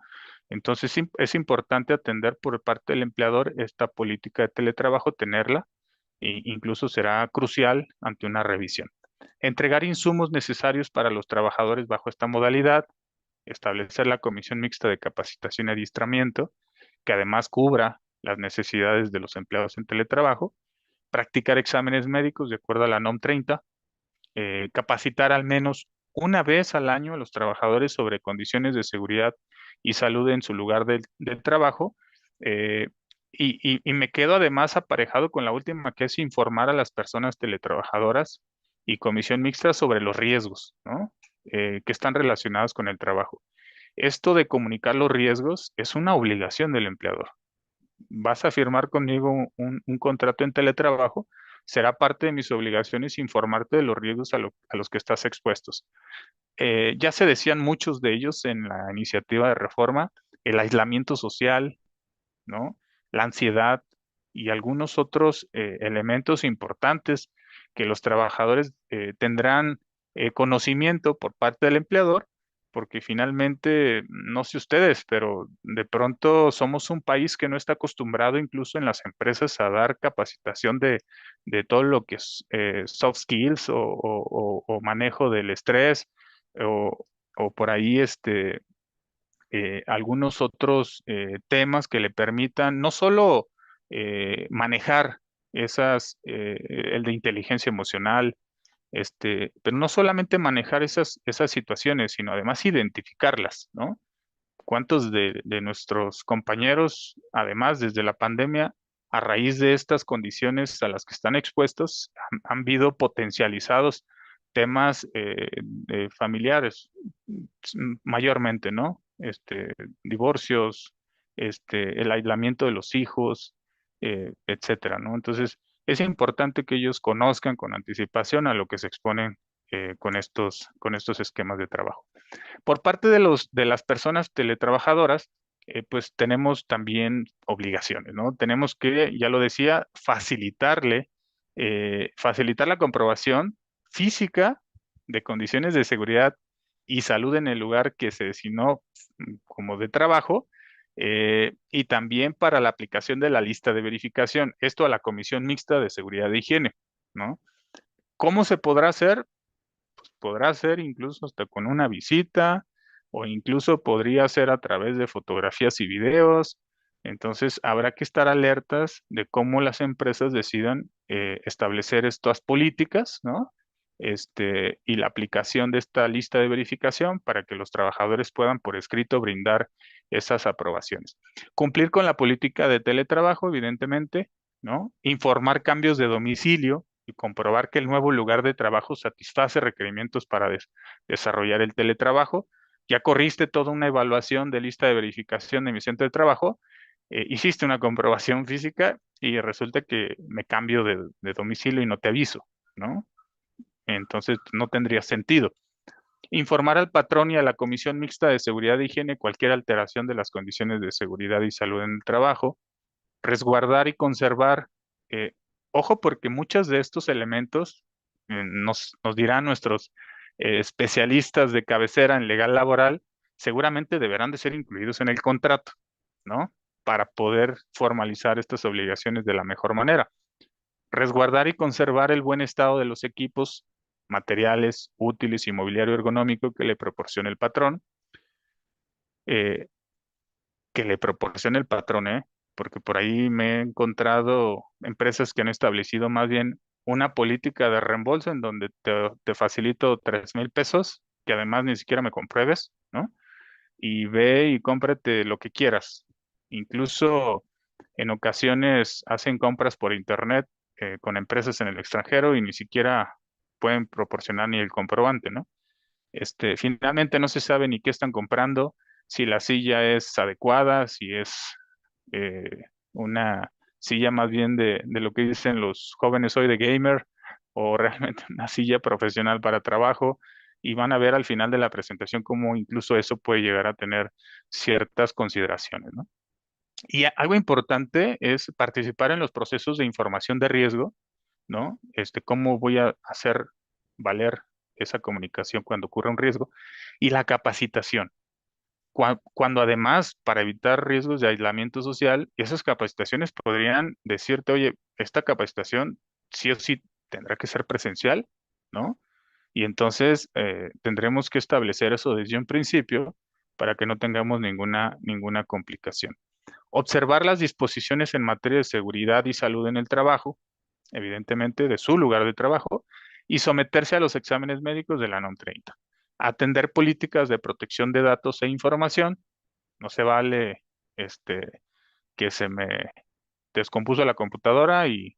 Speaker 2: Entonces es importante atender por parte del empleador esta política de teletrabajo, tenerla, e incluso será crucial ante una revisión. Entregar insumos necesarios para los trabajadores bajo esta modalidad, establecer la comisión mixta de capacitación y adiestramiento, que además cubra las necesidades de los empleados en teletrabajo, practicar exámenes médicos de acuerdo a la NOM 30, capacitar al menos una vez al año a los trabajadores sobre condiciones de seguridad y salud en su lugar del trabajo. eh, y me quedo además aparejado con la última, que es informar a las personas teletrabajadoras y comisión mixta sobre los riesgos, ¿no? Que están relacionados con el trabajo. Esto de comunicar los riesgos es una obligación del empleador. Vas a firmar conmigo un contrato en teletrabajo, será parte de mis obligaciones informarte de los riesgos a los que estás expuestos. Ya se decían muchos de ellos en la iniciativa de reforma, el aislamiento social, ¿no? La ansiedad y algunos otros elementos importantes que los trabajadores tendrán conocimiento por parte del empleador, porque finalmente, no sé ustedes, pero de pronto somos un país que no está acostumbrado incluso en las empresas a dar capacitación de todo lo que es soft skills o manejo del estrés o, o por ahí algunos otros temas que le permitan no solo manejar el de inteligencia emocional, pero no solamente manejar esas situaciones, sino además identificarlas, ¿no? ¿Cuántos de nuestros compañeros, además desde la pandemia, a raíz de estas condiciones a las que están expuestos, han visto potencializados temas familiares, mayormente, ¿no? Divorcios, el aislamiento de los hijos, etcétera, ¿no? Entonces, es importante que ellos conozcan con anticipación a lo que se exponen con estos esquemas de trabajo. Por parte de las personas teletrabajadoras, pues tenemos también obligaciones, ¿no? Tenemos que, ya lo decía, facilitar la comprobación física de condiciones de seguridad y salud en el lugar que se designó como de trabajo, y también para la aplicación de la lista de verificación, esto a la Comisión Mixta de Seguridad e Higiene, ¿no? ¿Cómo se podrá hacer? Podrá ser incluso hasta con una visita o incluso podría ser a través de fotografías y videos. Entonces, habrá que estar alertas de cómo las empresas decidan establecer estas políticas, ¿no? Y la aplicación de esta lista de verificación para que los trabajadores puedan por escrito brindar esas aprobaciones. Cumplir con la política de teletrabajo, evidentemente, ¿no? Informar cambios de domicilio y comprobar que el nuevo lugar de trabajo satisface requerimientos para desarrollar el teletrabajo. Ya corriste toda una evaluación de lista de verificación de mi centro de trabajo, hiciste una comprobación física y resulta que me cambio de domicilio y no te aviso, ¿no? Entonces no tendría sentido. Informar al patrón y a la Comisión Mixta de Seguridad e Higiene cualquier alteración de las condiciones de seguridad y salud en el trabajo, resguardar y conservar. eh, Ojo, porque muchos de estos elementos nos dirán nuestros especialistas de cabecera en legal laboral, seguramente deberán de ser incluidos en el contrato, ¿no? Para poder formalizar estas obligaciones de la mejor manera. Resguardar y conservar el buen estado de los equipos, materiales, útiles y mobiliario ergonómico que le proporcione el patrón. eh, que le proporcione el patrón, ¿eh? Porque por ahí me he encontrado empresas que han establecido más bien una política de reembolso en donde te facilito 3,000 pesos, que además ni siquiera me compruebes, ¿no? Y ve y cómprate lo que quieras. Incluso en ocasiones hacen compras por internet con empresas en el extranjero y ni siquiera pueden proporcionar ni el comprobante, ¿no? Finalmente no se sabe ni qué están comprando, si la silla es adecuada, si es una silla más bien de lo que dicen los jóvenes hoy de gamer o realmente una silla profesional para trabajo. Y van a ver al final de la presentación cómo incluso eso puede llegar a tener ciertas consideraciones, ¿no? Y algo importante es participar en los procesos de información de riesgo, ¿no? Cómo voy a hacer valer esa comunicación cuando ocurre un riesgo y la capacitación. Cuando además, para evitar riesgos de aislamiento social, esas capacitaciones podrían decirte, oye, esta capacitación sí o sí tendrá que ser presencial, ¿no? Y entonces tendremos que establecer eso desde un principio para que no tengamos ninguna complicación. Observar las disposiciones en materia de seguridad y salud en el trabajo, evidentemente de su lugar de trabajo, y someterse a los exámenes médicos de la NOM 30. Atender políticas de protección de datos e información. No se vale que se me descompuso la computadora y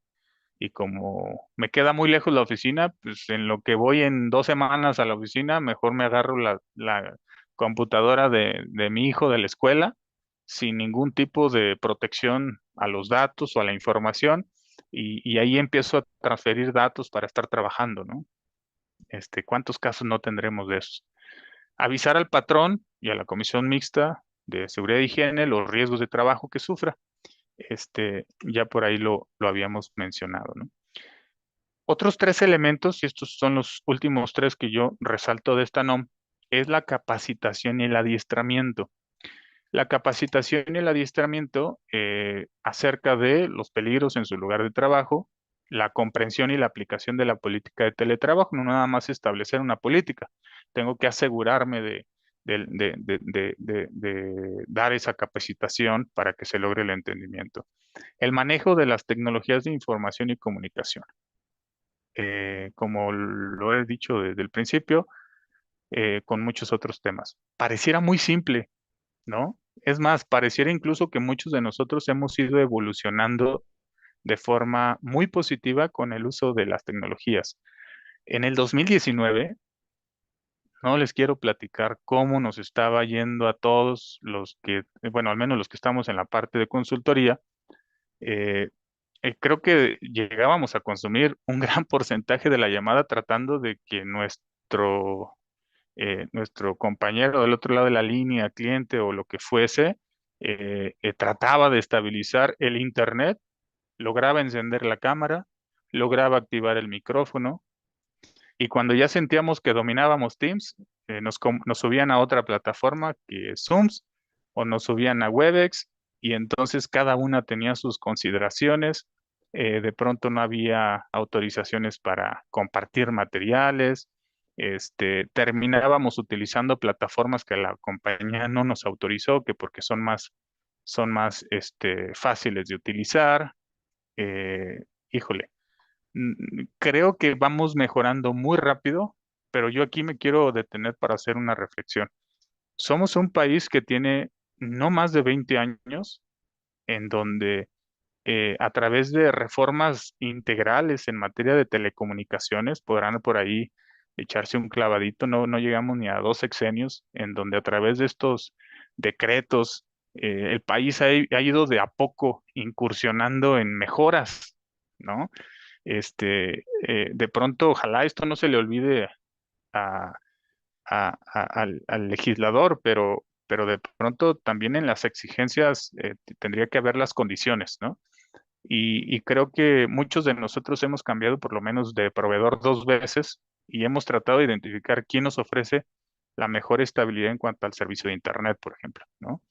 Speaker 2: como me queda muy lejos la oficina, pues en lo que voy en 2 semanas a la oficina, mejor me agarro la computadora de mi hijo de la escuela sin ningún tipo de protección a los datos o a la información y ahí empiezo a transferir datos para estar trabajando, ¿no? ¿Cuántos casos no tendremos de eso? Avisar al patrón y a la comisión mixta de seguridad e higiene los riesgos de trabajo que sufra. Ya por ahí lo habíamos mencionado, ¿no? Otros 3 elementos, y estos son los últimos 3 que yo resalto de esta NOM, es la capacitación y el adiestramiento. La capacitación y el adiestramiento acerca de los peligros en su lugar de trabajo, la comprensión y la aplicación de la política de teletrabajo, no nada más establecer una política. Tengo que asegurarme de dar esa capacitación para que se logre el entendimiento. El manejo de las tecnologías de información y comunicación. Como lo he dicho desde el principio, con muchos otros temas. Pareciera muy simple, ¿no? Es más, pareciera incluso que muchos de nosotros hemos ido evolucionando de forma muy positiva con el uso de las tecnologías. En el 2019, no les quiero platicar cómo nos estaba yendo a todos los que, bueno, al menos los que estamos en la parte de consultoría. eh, Creo que llegábamos a consumir un gran porcentaje de la llamada tratando de que nuestro compañero del otro lado de la línea, cliente o lo que fuese, trataba de estabilizar el internet, lograba encender la cámara, lograba activar el micrófono y cuando ya sentíamos que dominábamos Teams, nos subían a otra plataforma que es Zooms o nos subían a Webex y entonces cada una tenía sus consideraciones. De pronto no había autorizaciones para compartir materiales. Terminábamos utilizando plataformas que la compañía no nos autorizó, que porque son más fáciles de utilizar. Híjole, creo que vamos mejorando muy rápido, pero yo aquí me quiero detener para hacer una reflexión. Somos un país que tiene no más de 20 años en donde a través de reformas integrales en materia de telecomunicaciones podrán por ahí echarse un clavadito, no llegamos ni a 2 sexenios, en donde a través de estos decretos el país ha ido de a poco incursionando en mejoras, ¿no? De pronto, ojalá esto no se le olvide a, al legislador, pero de pronto también en las exigencias tendría que haber las condiciones, ¿no? Y creo que muchos de nosotros hemos cambiado por lo menos de proveedor 2 veces y hemos tratado de identificar quién nos ofrece la mejor estabilidad en cuanto al servicio de Internet, por ejemplo, ¿no?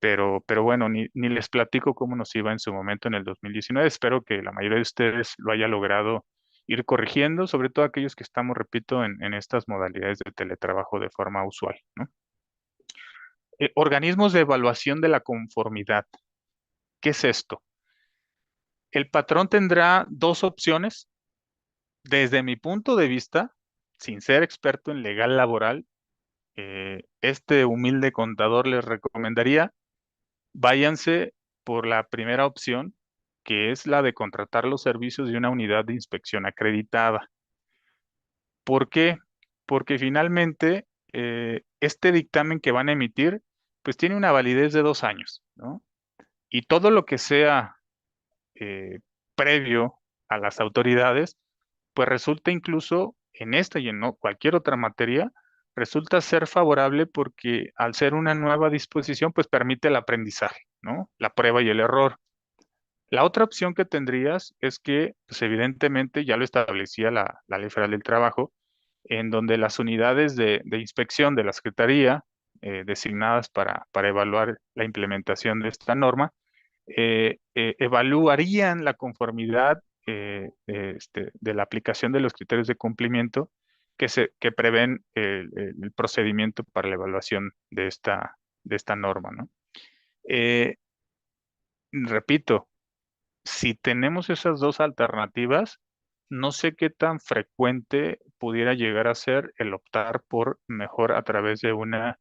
Speaker 2: Pero bueno, ni les platico cómo nos iba en su momento en el 2019. Espero que la mayoría de ustedes lo haya logrado ir corrigiendo, sobre todo aquellos que estamos, repito, en estas modalidades de teletrabajo de forma usual, ¿no? Organismos de evaluación de la conformidad. ¿Qué es esto? El patrón tendrá dos opciones. Desde mi punto de vista, sin ser experto en legal laboral, este humilde contador les recomendaría váyanse por la primera opción, que es la de contratar los servicios de una unidad de inspección acreditada. ¿Por qué? Porque finalmente este dictamen que van a emitir, pues tiene una validez de 2 años, ¿no? Y todo lo que sea eh, previo a las autoridades, pues resulta incluso en esta y en cualquier otra materia, resulta ser favorable porque al ser una nueva disposición, pues permite el aprendizaje, ¿no? La prueba y el error. La otra opción que tendrías es que, pues evidentemente, ya lo establecía la Ley Federal del Trabajo, en donde las unidades de inspección de la Secretaría, designadas para evaluar la implementación de esta norma, evaluarían la conformidad de la aplicación de los criterios de cumplimiento que prevén el procedimiento para la evaluación de esta norma, ¿no? Eh, Repito, si tenemos esas dos alternativas, no sé qué tan frecuente pudiera llegar a ser el optar por mejor a través de una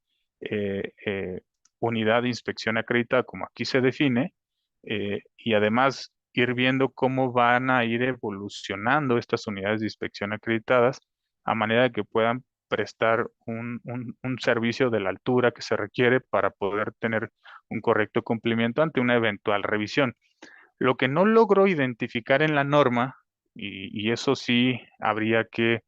Speaker 2: unidad de inspección acreditada, como aquí se define, y además ir viendo cómo van a ir evolucionando estas unidades de inspección acreditadas a manera de que puedan prestar un servicio de la altura que se requiere para poder tener un correcto cumplimiento ante una eventual revisión. Lo que no logro identificar en la norma, y eso sí habría que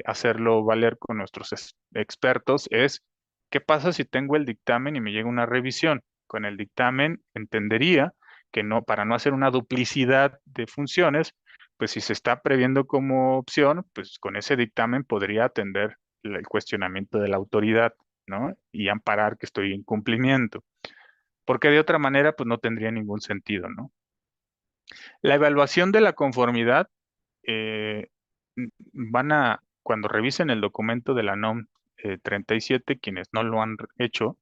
Speaker 2: hacerlo valer con nuestros expertos, es qué pasa si tengo el dictamen y me llega una revisión. Con el dictamen entendería que no, para no hacer una duplicidad de funciones, pues si se está previendo como opción, pues con ese dictamen podría atender el cuestionamiento de la autoridad, ¿no? Y amparar que estoy en cumplimiento. Porque de otra manera, pues no tendría ningún sentido, ¿no? La evaluación de la conformidad, eh, cuando revisen el documento de la NOM 37, quienes no lo han hecho,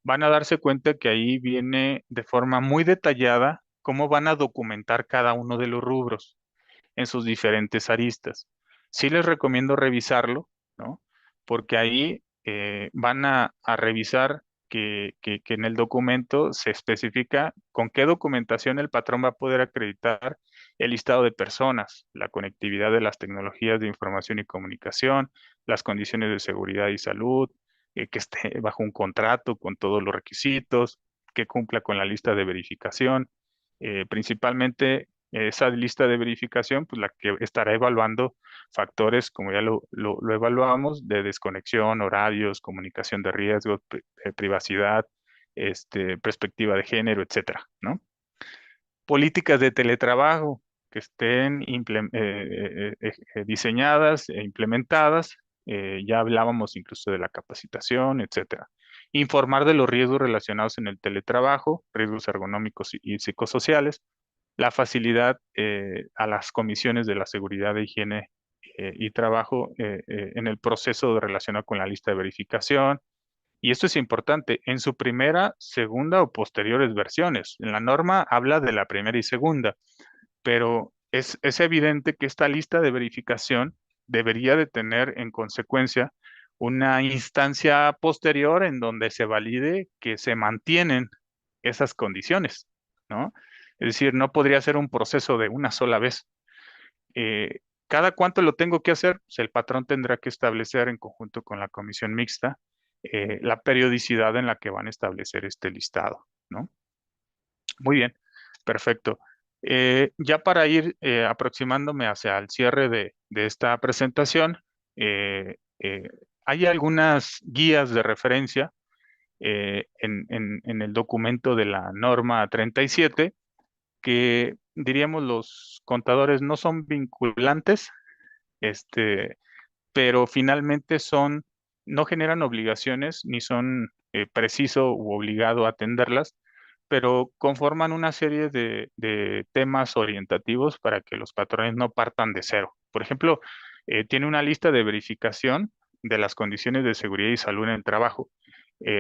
Speaker 2: van a darse cuenta que ahí viene de forma muy detallada cómo van a documentar cada uno de los rubros en sus diferentes aristas. Sí les recomiendo revisarlo, ¿no? Porque ahí van a revisar que en el documento se especifica con qué documentación el patrón va a poder acreditar el listado de personas, la conectividad de las tecnologías de información y comunicación, las condiciones de seguridad y salud, que esté bajo un contrato con todos los requisitos, que cumpla con la lista de verificación, principalmente esa lista de verificación, pues la que estará evaluando factores, como ya lo evaluamos, de desconexión, horarios, comunicación de riesgos, privacidad, perspectiva de género, etcétera, ¿no? Políticas de teletrabajo que estén diseñadas e implementadas. Ya hablábamos incluso de la capacitación, etcétera. Informar de los riesgos relacionados en el teletrabajo, riesgos ergonómicos y psicosociales, la facilidad a las comisiones de la seguridad de higiene y trabajo en el proceso relacionado con la lista de verificación. Y esto es importante, en su primera, segunda o posteriores versiones. En la norma habla de la primera y segunda, pero es evidente que esta lista de verificación debería de tener en consecuencia una instancia posterior en donde se valide que se mantienen esas condiciones, ¿no? Es decir, no podría ser un proceso de una sola vez. Eh, ¿Cada cuánto lo tengo que hacer? Pues el patrón tendrá que establecer en conjunto con la comisión mixta la periodicidad en la que van a establecer este listado, ¿no? Muy bien, perfecto. Ya para ir aproximándome hacia el cierre de esta presentación, hay algunas guías de referencia en el documento de la norma 37 que diríamos los contadores no son vinculantes, este, pero finalmente no generan obligaciones ni son preciso u obligado a atenderlas, pero conforman una serie de temas orientativos para que los patrones no partan de cero. Por ejemplo, tiene una lista de verificación de las condiciones de seguridad y salud en el trabajo,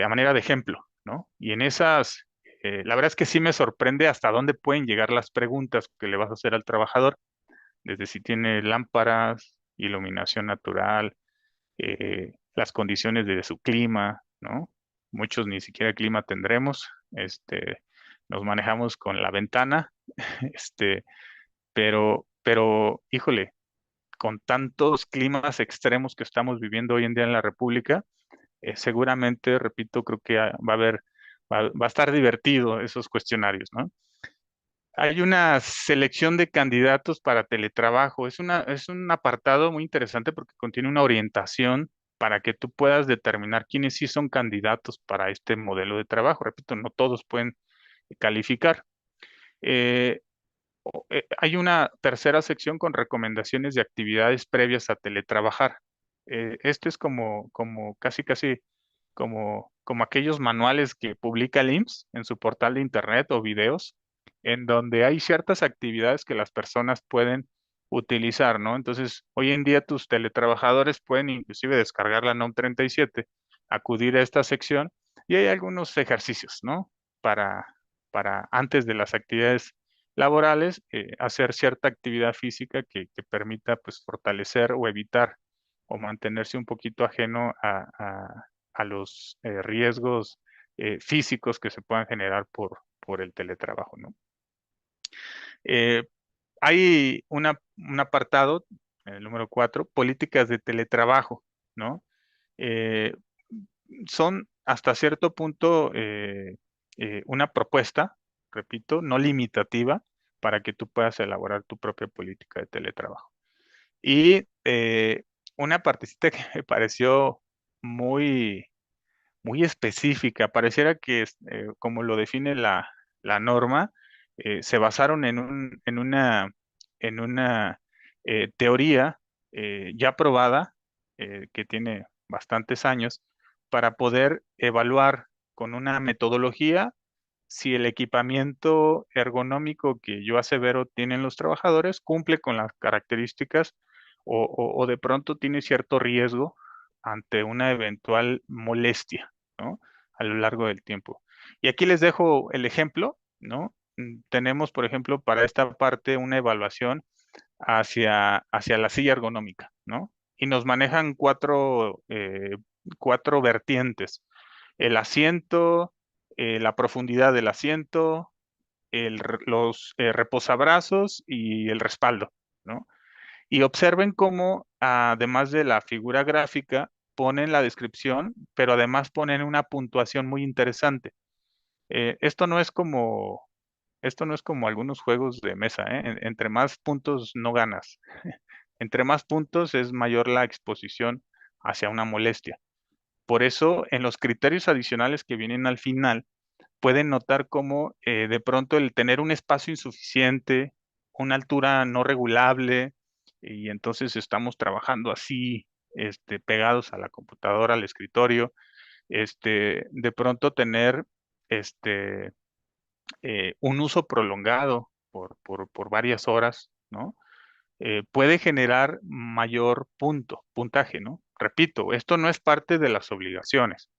Speaker 2: a manera de ejemplo, ¿no? Y en esas, la verdad es que sí me sorprende hasta dónde pueden llegar las preguntas que le vas a hacer al trabajador, desde si tiene lámparas, iluminación natural, las condiciones de su clima, ¿no? Muchos ni siquiera clima tendremos, nos manejamos con la ventana, este, híjole, con tantos climas extremos que estamos viviendo hoy en día en la República, seguramente, repito, creo que va a estar divertido esos cuestionarios, ¿no? Hay una selección de candidatos para teletrabajo. Es un apartado muy interesante porque contiene una orientación para que tú puedas determinar quiénes sí son candidatos para este modelo de trabajo. Repito, no todos pueden calificar. Eh, Hay una tercera sección con recomendaciones de actividades previas a teletrabajar. Esto es como casi como aquellos manuales que publica el IMSS en su portal de internet o videos, en donde hay ciertas actividades que las personas pueden utilizar, ¿no? Entonces, hoy en día tus teletrabajadores pueden inclusive descargar la NOM 37, acudir a esta sección y hay algunos ejercicios, ¿no? Para, para antes de las actividades laborales, hacer cierta actividad física que permita pues fortalecer o evitar o mantenerse un poquito ajeno a los riesgos físicos que se puedan generar por el teletrabajo, ¿no? Eh, Hay un apartado, el número 4, políticas de teletrabajo, ¿no? Eh, Son hasta cierto punto una propuesta, repito, no limitativa para que tú puedas elaborar tu propia política de teletrabajo. Y una partecita que me pareció muy, muy específica, pareciera que como lo define la norma, se basaron en una teoría ya probada, que tiene bastantes años, para poder evaluar con una metodología si el equipamiento ergonómico que yo asevero tienen los trabajadores cumple con las características o de pronto tiene cierto riesgo ante una eventual molestia, ¿no? A lo largo del tiempo. Y aquí les dejo el ejemplo, ¿no? Tenemos, por ejemplo, para esta parte una evaluación hacia la silla ergonómica, ¿no? Y nos manejan cuatro vertientes: el asiento, la profundidad del asiento, los reposabrazos y el respaldo, ¿no? Y observen cómo, además de la figura gráfica, ponen la descripción, pero además ponen una puntuación muy interesante. Esto no es como Esto no es como algunos juegos de mesa, ¿eh? Entre más puntos no ganas. Entre más puntos es mayor la exposición hacia una molestia. Por eso, en los criterios adicionales que vienen al final, pueden notar cómo de pronto el tener un espacio insuficiente, una altura no regulable, y entonces estamos trabajando así, pegados a la computadora, al escritorio, de pronto tener este, un uso prolongado por varias horas, ¿no? Puede generar mayor puntaje, ¿no? Repito, esto no es parte de las obligaciones.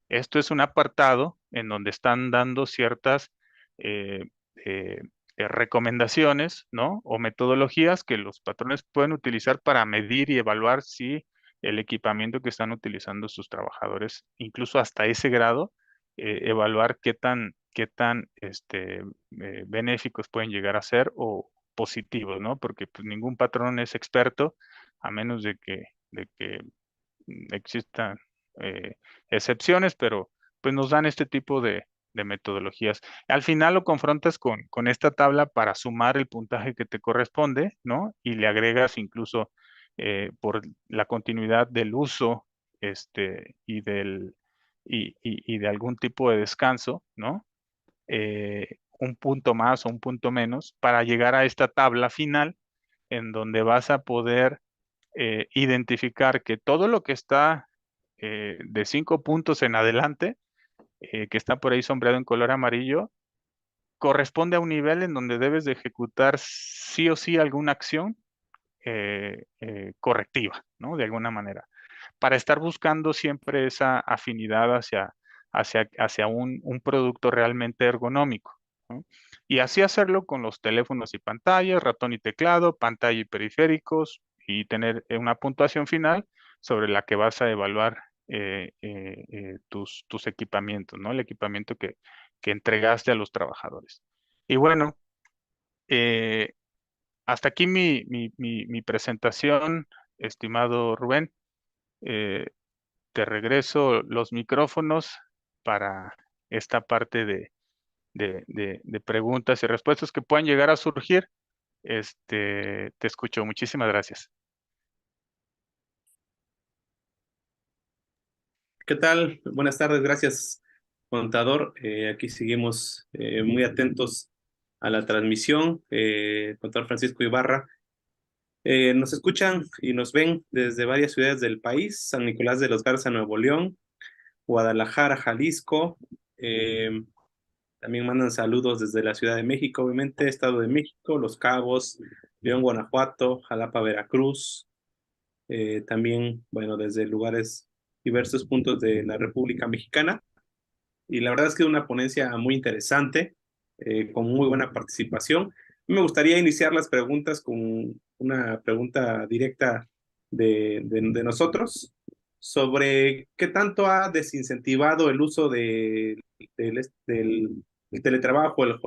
Speaker 2: Esto es un apartado en donde están dando ciertas eh, eh, recomendaciones, ¿no? O metodologías que los patrones pueden utilizar para medir y evaluar si el equipamiento que están utilizando sus trabajadores, incluso hasta ese grado, evaluar qué tan benéficos pueden llegar a ser o positivos, ¿no? Porque pues, ningún patrón es experto a menos de que existan eh, excepciones, pero pues nos dan este tipo de metodologías. Al final lo confrontas con esta tabla para sumar el puntaje que te corresponde, ¿no? Y le agregas incluso por la continuidad del uso y de algún tipo de descanso, ¿no? Un punto más o un punto menos para llegar a esta tabla final en donde vas a poder identificar que todo lo que está de 5 puntos en adelante, que está por ahí sombreado en color amarillo, corresponde a un nivel en donde debes de ejecutar sí o sí alguna acción correctiva, ¿no? De alguna manera, para estar buscando siempre esa afinidad hacia un producto realmente ergonómico, ¿no? Y así hacerlo con los teléfonos y pantallas, ratón y teclado, pantalla y periféricos, y tener una puntuación final sobre la que vas a evaluar tus equipamientos, ¿no? El equipamiento que entregaste a los trabajadores. Y bueno, eh, hasta aquí mi presentación, estimado Rubén. Eh, Te regreso los micrófonos para esta parte de preguntas y respuestas que puedan llegar a surgir. Te escucho. Muchísimas gracias.
Speaker 1: ¿Qué tal? Buenas tardes, gracias, contador. Aquí seguimos muy atentos a la transmisión. Contador Francisco Ibarra. Nos escuchan y nos ven desde varias ciudades del país: San Nicolás de los Garza, Nuevo León; Guadalajara, Jalisco. eh, También mandan saludos desde la Ciudad de México, obviamente, Estado de México, Los Cabos, León, Guanajuato, Jalapa, Veracruz. También, bueno, desde lugares, diversos puntos de la República Mexicana. Y la verdad es que es una ponencia muy interesante, con muy buena participación. Me gustaría iniciar las preguntas con una pregunta directa de nosotros sobre qué tanto ha desincentivado el uso del teletrabajo, el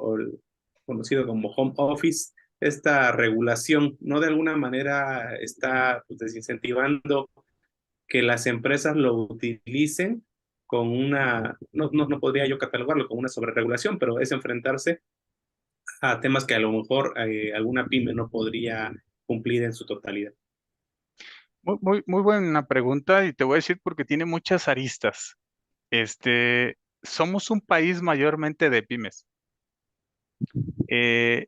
Speaker 1: conocido como home office, esta regulación. ¿No de alguna manera está, pues, desincentivando que las empresas lo utilicen con una, no podría yo catalogarlo como una sobreregulación, pero es enfrentarse a temas que a lo mejor alguna pyme no podría cumplir en su totalidad?
Speaker 2: Muy buena pregunta y te voy a decir porque tiene muchas aristas. Somos un país mayormente de pymes. Eh,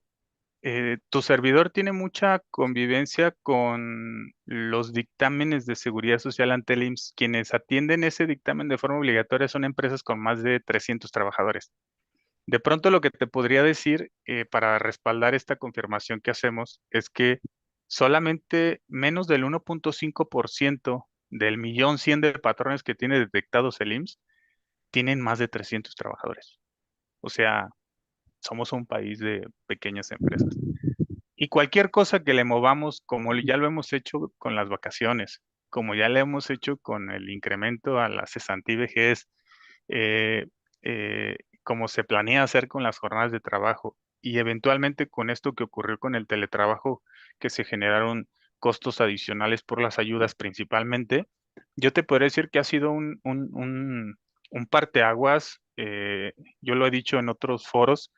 Speaker 2: Tu servidor tiene mucha convivencia con los dictámenes de seguridad social ante el IMSS. Quienes atienden ese dictamen de forma obligatoria son empresas con más de 300 trabajadores. De pronto lo que te podría decir para respaldar esta confirmación que hacemos es que solamente menos del 1.5% del 1.100.000 de patrones que tiene detectados el IMSS tienen más de 300 trabajadores. O sea, somos un país de pequeñas empresas. Y cualquier cosa que le movamos, como ya lo hemos hecho con las vacaciones, como ya lo hemos hecho con el incremento a la cesantía y vejez, eh, como se planea hacer con las jornadas de trabajo y eventualmente con esto que ocurrió con el teletrabajo, que se generaron costos adicionales por las ayudas principalmente, yo te podría decir que ha sido un parteaguas. Yo lo he dicho en otros foros,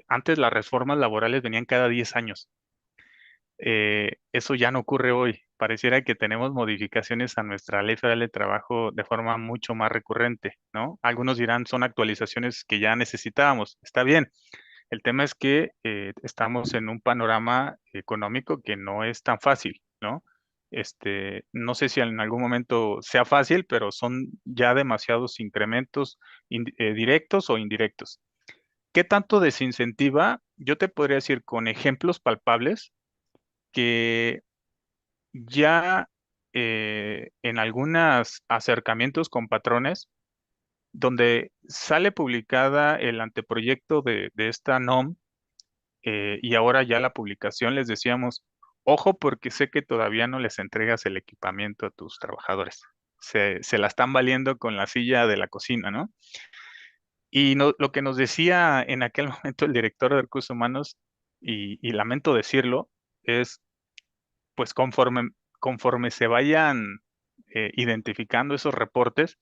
Speaker 2: Antes las reformas laborales venían cada 10 años. Eso ya no ocurre hoy. Pareciera que tenemos modificaciones a nuestra Ley Federal de Trabajo de forma mucho más recurrente, ¿no? Algunos dirán son actualizaciones que ya necesitábamos. Está bien. El tema es que estamos en un panorama económico que no es tan fácil, ¿no? No sé si en algún momento sea fácil, pero son ya demasiados incrementos directos o indirectos. ¿Qué tanto desincentiva? Yo te podría decir con ejemplos palpables que ya en algunos acercamientos con patrones, donde sale publicada el anteproyecto de esta NOM, y ahora ya la publicación, les decíamos, ojo porque sé que todavía no les entregas el equipamiento a tus trabajadores. Se la están valiendo con la silla de la cocina, ¿no? Y lo que nos decía en aquel momento el director de recursos humanos, y lamento decirlo, es pues conforme se vayan identificando esos reportes,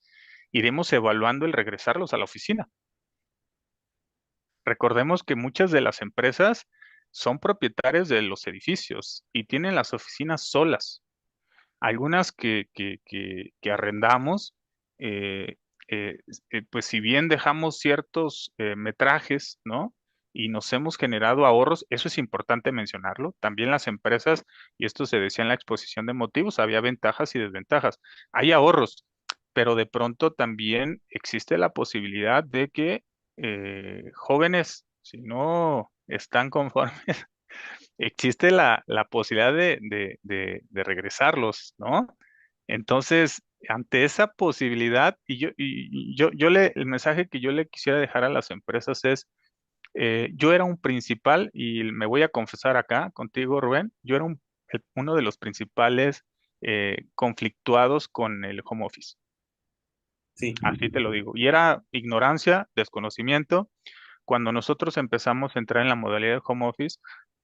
Speaker 2: iremos evaluando el regresarlos a la oficina. Recordemos que muchas de las empresas son propietarias de los edificios y tienen las oficinas solas. Algunas que arrendamos, eh, pues si bien dejamos ciertos metrajes, ¿no? Y nos hemos generado ahorros, eso es importante mencionarlo. También las empresas, y esto se decía en la exposición de motivos, había ventajas y desventajas. Hay ahorros, pero de pronto también existe la posibilidad de que jóvenes, si no están conformes, existe la posibilidad de regresarlos, ¿no? Entonces, ante esa posibilidad, el mensaje que yo le quisiera dejar a las empresas es, yo era un principal, y me voy a confesar acá contigo, Rubén, yo era uno de los principales conflictuados con el home office.
Speaker 1: Sí.
Speaker 2: Así te lo digo. Y era ignorancia, desconocimiento. Cuando nosotros empezamos a entrar en la modalidad de home office,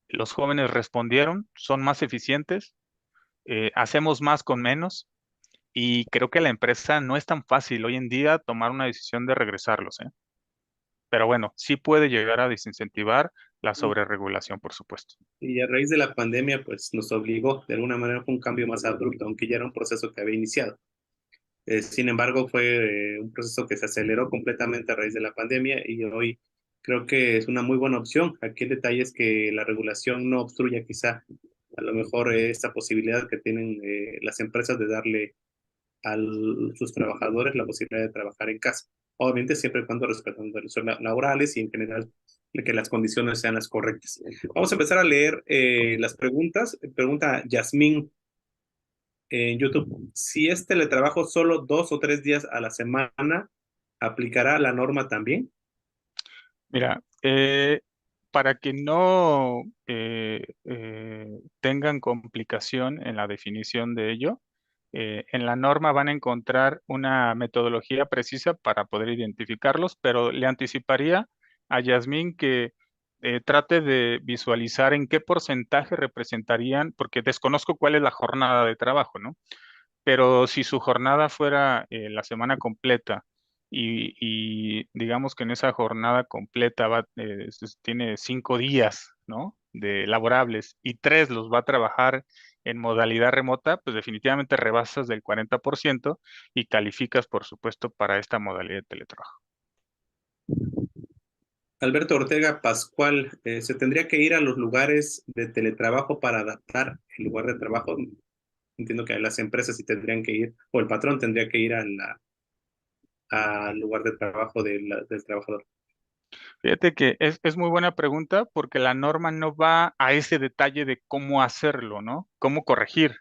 Speaker 2: los jóvenes respondieron, son más eficientes, hacemos más con menos, y creo que la empresa no es tan fácil hoy en día tomar una decisión de regresarlos, ¿eh? Pero bueno, sí puede llegar a desincentivar la sobreregulación, por supuesto.
Speaker 1: Y a raíz de la pandemia, pues nos obligó, de alguna manera fue un cambio más abrupto, aunque ya era un proceso que había iniciado. Sin embargo, fue un proceso que se aceleró completamente a raíz de la pandemia y hoy creo que es una muy buena opción. Aquí el detalle es que la regulación no obstruya quizá a lo mejor esta posibilidad que tienen las empresas de darle a sus trabajadores la posibilidad de trabajar en casa. Obviamente siempre y cuando respetando derechos laborales y en general que las condiciones sean las correctas. Vamos a empezar a leer las preguntas. Pregunta Yasmín en YouTube. Si es teletrabajo solo 2 o 3 días a la semana, ¿aplicará la norma también?
Speaker 2: Mira, para que no tengan complicación en la definición de ello, en la norma van a encontrar una metodología precisa para poder identificarlos, pero le anticiparía a Yasmín que trate de visualizar en qué porcentaje representarían, porque desconozco cuál es la jornada de trabajo, ¿no? Pero si su jornada fuera la semana completa, y digamos que en esa jornada completa tiene 5 días, ¿no? De laborables, y 3 los va a trabajar en modalidad remota, pues definitivamente rebasas del 40% y calificas, por supuesto, para esta modalidad de teletrabajo.
Speaker 1: Alberto Ortega Pascual, ¿se tendría que ir a los lugares de teletrabajo para adaptar el lugar de trabajo? Entiendo que las empresas sí tendrían que ir, o el patrón tendría que ir al lugar de trabajo del trabajador.
Speaker 2: Fíjate que es muy buena pregunta, porque la norma no va a ese detalle de cómo hacerlo, ¿no? Cómo corregir.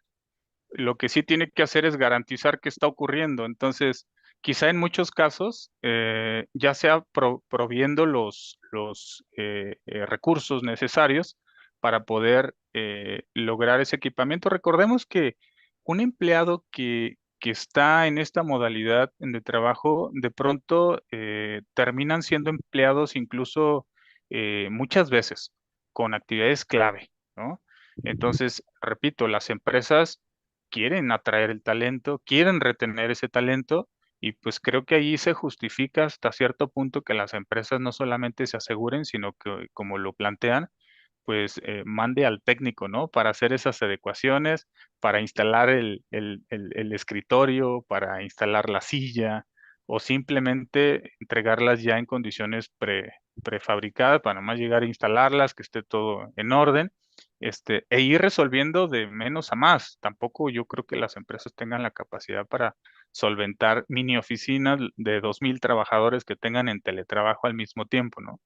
Speaker 2: Lo que sí tiene que hacer es garantizar que está ocurriendo. Entonces, quizá en muchos casos, ya sea proviendo los recursos necesarios para poder lograr ese equipamiento. Recordemos que un empleado que está en esta modalidad de trabajo, de pronto terminan siendo empleados incluso muchas veces con actividades clave, ¿no? Entonces, repito, las empresas quieren atraer el talento, quieren retener ese talento, Y pues creo que allí se justifica hasta cierto punto que las empresas no solamente se aseguren, sino que como lo plantean, pues mande al técnico, ¿no? Para hacer esas adecuaciones, para instalar el escritorio, para instalar la silla, o simplemente entregarlas ya en condiciones prefabricadas, para nomás llegar a instalarlas, que esté todo en orden, e ir resolviendo de menos a más. Tampoco yo creo que las empresas tengan la capacidad para solventar mini oficinas de 2,000 trabajadores que tengan en teletrabajo al mismo tiempo, ¿no?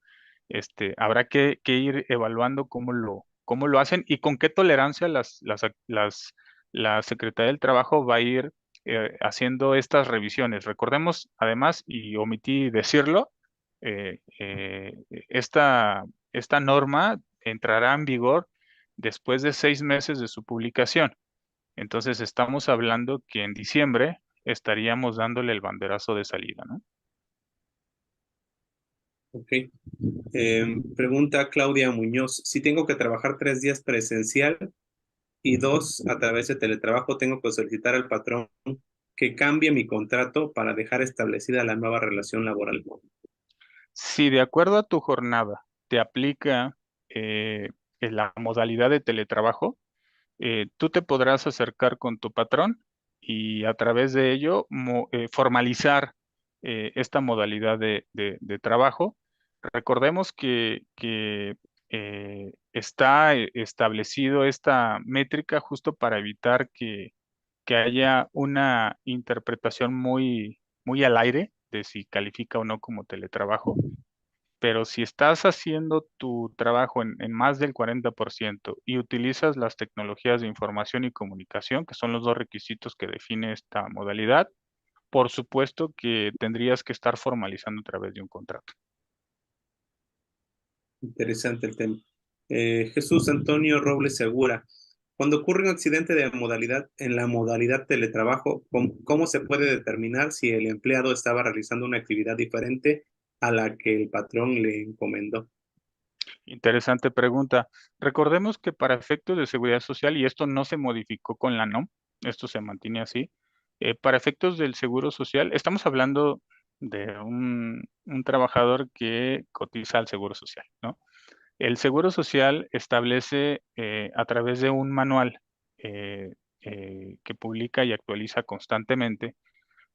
Speaker 2: Habrá que ir evaluando cómo lo hacen y con qué tolerancia la Secretaría del Trabajo va a ir haciendo estas revisiones. Recordemos, además, y omití decirlo, eh, eh, esta, esta norma entrará en vigor después de 6 meses de su publicación. Entonces, estamos hablando que en diciembre estaríamos dándole el banderazo de salida, ¿no?
Speaker 1: Ok. Pregunta Claudia Muñoz, si tengo que trabajar 3 días presencial y 2 a través de teletrabajo, tengo que solicitar al patrón que cambie mi contrato para dejar establecida la nueva relación laboral.
Speaker 2: Si de acuerdo a tu jornada te aplica eh, en la modalidad de teletrabajo, tú te podrás acercar con tu patrón y a través de ello formalizar esta modalidad de trabajo. Recordemos que está establecido esta métrica justo para evitar que haya una interpretación muy al aire de si califica o no como teletrabajo. Pero si estás haciendo tu trabajo en más del 40% y utilizas las tecnologías de información y comunicación, que son los dos requisitos que define esta modalidad, por supuesto que tendrías que estar formalizando a través de un contrato.
Speaker 1: Interesante el tema. Jesús Antonio Robles Segura, cuando ocurre un accidente de modalidad en la modalidad teletrabajo, ¿cómo se puede determinar si el empleado estaba realizando una actividad diferente a la que el patrón le encomendó?
Speaker 2: Interesante pregunta. Recordemos que para efectos de seguridad social, y esto no se modificó con la NOM, esto se mantiene así, para efectos del seguro social, estamos hablando de un trabajador que cotiza al seguro social, ¿no? El seguro social establece a través de un manual eh, que publica y actualiza constantemente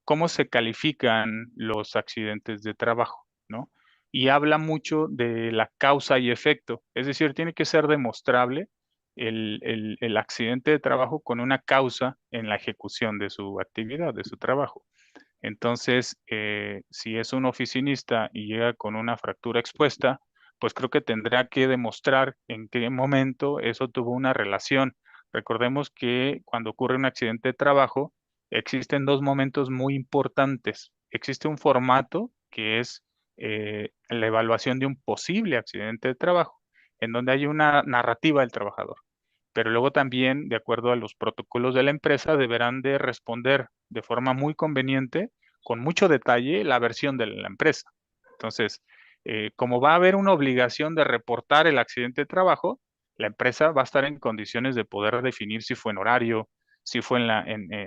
Speaker 2: cómo se califican los accidentes de trabajo, ¿no? Y habla mucho de la causa y efecto, es decir, tiene que ser demostrable el accidente de trabajo con una causa en la ejecución de su actividad, de su trabajo. Entonces, si es un oficinista y llega con una fractura expuesta, pues creo que tendrá que demostrar en qué momento eso tuvo una relación. Recordemos que cuando ocurre un accidente de trabajo, existen dos momentos muy importantes. Existe un formato que es la evaluación de un posible accidente de trabajo, en donde hay una narrativa del trabajador. Pero luego también, de acuerdo a los protocolos de la empresa, deberán de responder de forma muy conveniente, con mucho detalle, la versión de la empresa. Entonces, como va a haber una obligación de reportar el accidente de trabajo, la empresa va a estar en condiciones de poder definir si fue en horario, si fue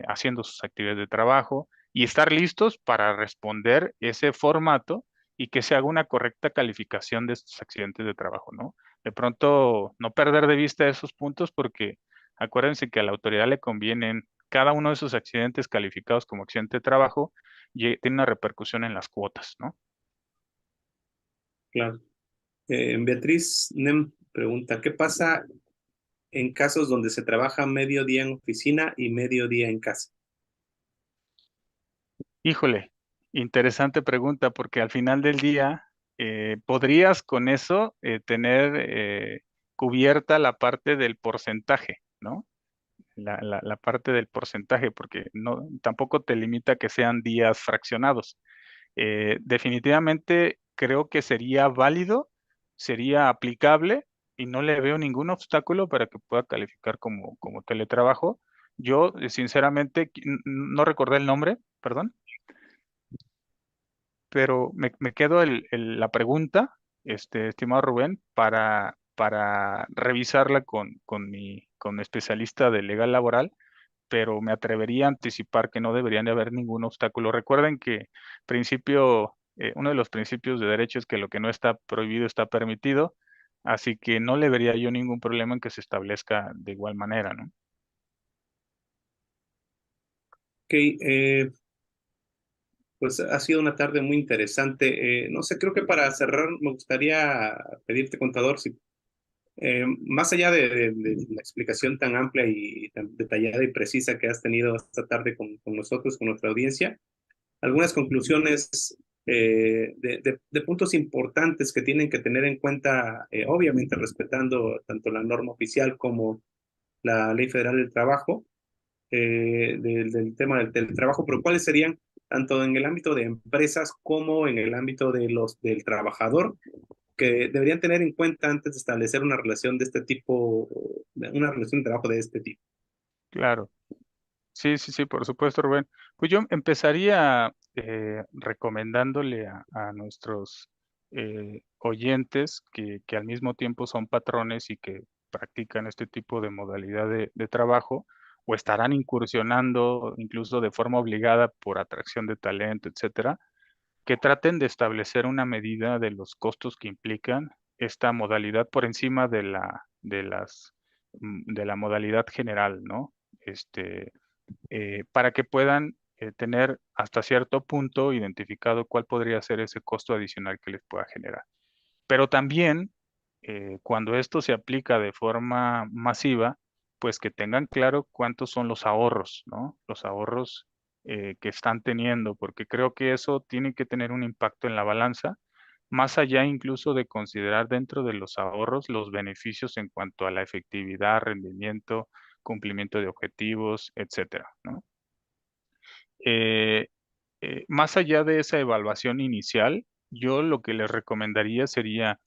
Speaker 2: haciendo sus actividades de trabajo y estar listos para responder ese formato y que se haga una correcta calificación de estos accidentes de trabajo, ¿no? De pronto, no perder de vista esos puntos porque acuérdense que a la autoridad le convienen cada uno de esos accidentes calificados como accidente de trabajo y tiene una repercusión en las cuotas, ¿no?
Speaker 1: Claro. Beatriz Nem pregunta, ¿qué pasa en casos donde se trabaja medio día en oficina y medio día en casa?
Speaker 2: Híjole, interesante pregunta porque al final del día podrías con eso tener cubierta la parte del porcentaje, ¿no? La parte del porcentaje, porque no, tampoco te limita que sean días fraccionados. Definitivamente creo que sería válido, sería aplicable y no le veo ningún obstáculo para que pueda calificar como teletrabajo. Yo, sinceramente, no recordé el nombre, perdón, pero me quedo la pregunta, estimado Rubén, para revisarla con mi especialista de legal laboral pero me atrevería a anticipar que no deberían de haber ningún obstáculo. Recuerden que uno de los principios de derecho es que lo que no está prohibido está permitido, así que no le vería yo ningún problema en que se establezca de igual manera, ¿no?
Speaker 1: Ok, pues ha sido una tarde muy interesante. No sé, creo que para cerrar me gustaría pedirte, contador, si más allá de la explicación tan amplia y tan detallada y precisa que has tenido esta tarde con nosotros, con nuestra audiencia, algunas conclusiones de puntos importantes que tienen que tener en cuenta, obviamente respetando tanto la norma oficial como la Ley Federal del Trabajo, del tema del teletrabajo, pero ¿cuáles serían tanto en el ámbito de empresas como en el ámbito del trabajador que deberían tener en cuenta antes de establecer una relación de este tipo, una relación de trabajo de este tipo?
Speaker 2: Claro. Sí, sí, sí, por supuesto, Rubén. Pues yo empezaría recomendándole a nuestros oyentes que al mismo tiempo son patrones y que practican este tipo de modalidad de trabajo o estarán incursionando incluso de forma obligada por atracción de talento, etcétera, que traten de establecer una medida de los costos que implican esta modalidad por encima de la modalidad general, ¿no? Este, para que puedan tener hasta cierto punto identificado cuál podría ser ese costo adicional que les pueda generar. Pero también, cuando esto se aplica de forma masiva, pues que tengan claro cuántos son los ahorros, ¿no? Los ahorros que están teniendo, porque creo que eso tiene que tener un impacto en la balanza, más allá incluso de considerar dentro de los ahorros los beneficios en cuanto a la efectividad, rendimiento, cumplimiento de objetivos, etcétera, ¿no? Eh, Más allá de esa evaluación inicial, yo lo que les recomendaría sería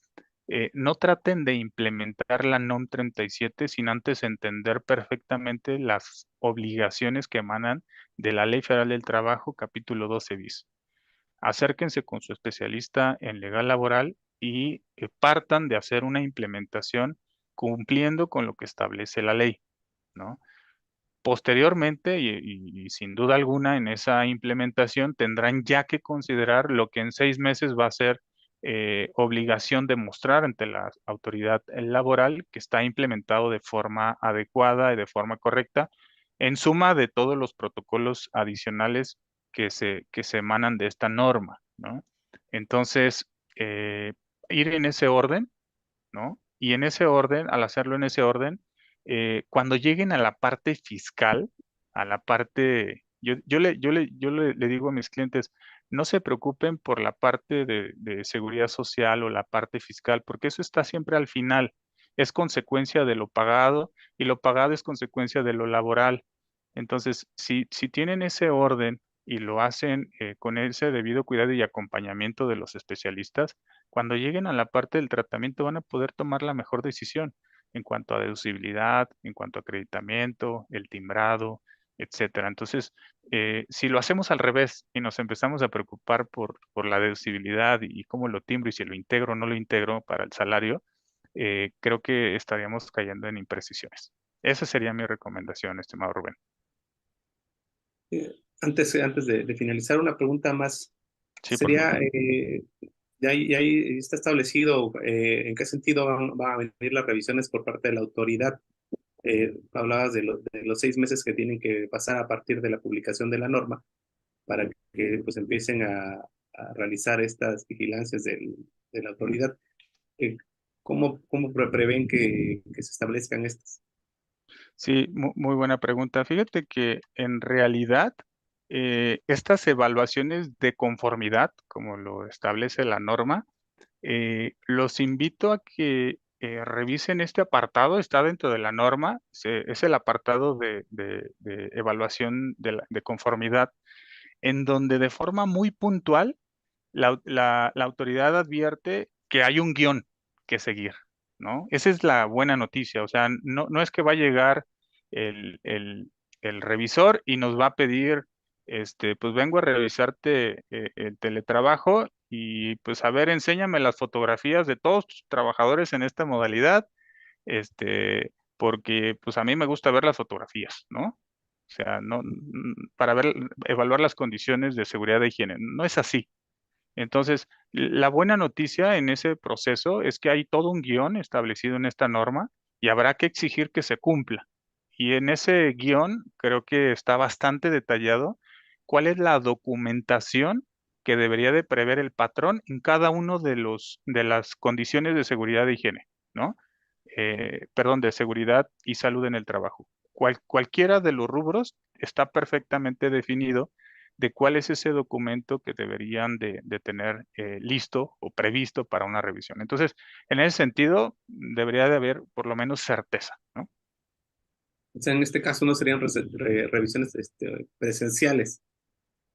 Speaker 2: no traten de implementar la NOM 37 sin antes entender perfectamente las obligaciones que emanan de la Ley Federal del Trabajo, capítulo 12 bis. Acérquense con su especialista en legal laboral y partan de hacer una implementación cumpliendo con lo que establece la ley, ¿no? Posteriormente, y sin duda alguna, en esa implementación tendrán ya que considerar lo que en 6 meses va a ser obligación de mostrar ante la autoridad laboral que está implementado de forma adecuada y de forma correcta, en suma de todos los protocolos adicionales que se emanan de esta norma, ¿no? Entonces, ir en ese orden, ¿no? Y en ese orden, al hacerlo en ese orden, cuando lleguen a la parte fiscal, a la parte, le digo a mis clientes, no se preocupen por la parte de seguridad social o la parte fiscal, porque eso está siempre al final. Es consecuencia de lo pagado y lo pagado es consecuencia de lo laboral. Entonces, si tienen ese orden y lo hacen con ese debido cuidado y acompañamiento de los especialistas, cuando lleguen a la parte del tratamiento van a poder tomar la mejor decisión en cuanto a deducibilidad, en cuanto a acreditamiento, el timbrado, etcétera. Entonces, si lo hacemos al revés y nos empezamos a preocupar por la deducibilidad y cómo lo timbro y si lo integro o no lo integro para el salario, creo que estaríamos cayendo en imprecisiones. Esa sería mi recomendación, estimado Rubén.
Speaker 1: Antes de finalizar, una pregunta más
Speaker 2: Sí, por favor.
Speaker 1: sería, ya ahí está establecido en qué sentido van a venir las revisiones por parte de la autoridad. Hablabas de los 6 meses que tienen que pasar a partir de la publicación de la norma para que pues empiecen a realizar estas vigilancias de la autoridad. Eh, ¿Cómo prevén que se establezcan estas?
Speaker 2: Sí, muy buena pregunta. Fíjate que en realidad estas evaluaciones de conformidad, como lo establece la norma, los invito a que revisen este apartado, está dentro de la norma, es el apartado de evaluación de conformidad, en donde de forma muy puntual la autoridad advierte que hay un guión que seguir, ¿no? Esa es la buena noticia, o sea, no es que va a llegar el, el- el revisor y nos va a pedir, pues vengo a revisarte el teletrabajo y pues a ver, enséñame las fotografías de todos tus trabajadores en esta modalidad, porque pues a mí me gusta ver las fotografías, ¿no? sea, no, para ver, evaluar las condiciones de seguridad de higiene. No es así. Entonces, la buena noticia en ese proceso es que hay todo un guión establecido en esta norma y habrá que exigir que se cumpla. Y en ese guión creo que está bastante detallado cuál es la documentación que debería de prever el patrón en cada uno de las condiciones de seguridad e higiene, ¿no? Perdón, de seguridad y salud en el trabajo. Cualquiera de los rubros está perfectamente definido de cuál es ese documento que deberían de tener listo o previsto para una revisión. Entonces, en ese sentido, debería de haber por lo menos certeza, ¿no?
Speaker 1: O sea, en este caso no serían revisiones presenciales,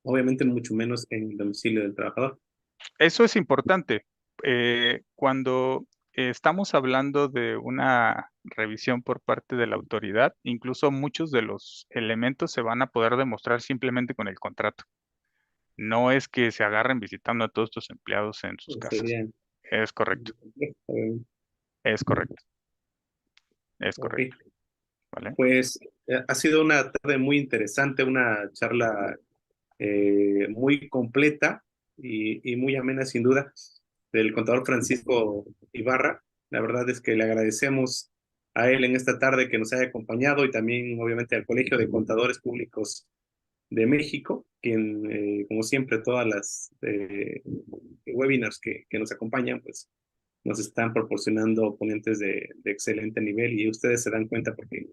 Speaker 1: obviamente mucho menos en el domicilio del trabajador.
Speaker 2: Eso es importante. Cuando estamos hablando de una revisión por parte de la autoridad, incluso muchos de los elementos se van a poder demostrar simplemente con el contrato. No es que se agarren visitando a todos estos empleados en sus casas.
Speaker 1: Serían,
Speaker 2: Es correcto, es correcto, es
Speaker 1: ok.
Speaker 2: correcto, ¿vale?
Speaker 1: Pues ha sido una tarde muy interesante, una charla muy completa y muy amena sin duda del contador Francisco Ibarra. La verdad es que le agradecemos a él en esta tarde que nos haya acompañado y también obviamente al Colegio de Contadores Públicos de México, quien como siempre todas las webinars que nos acompañan pues nos están proporcionando ponentes de excelente nivel y ustedes se dan cuenta porque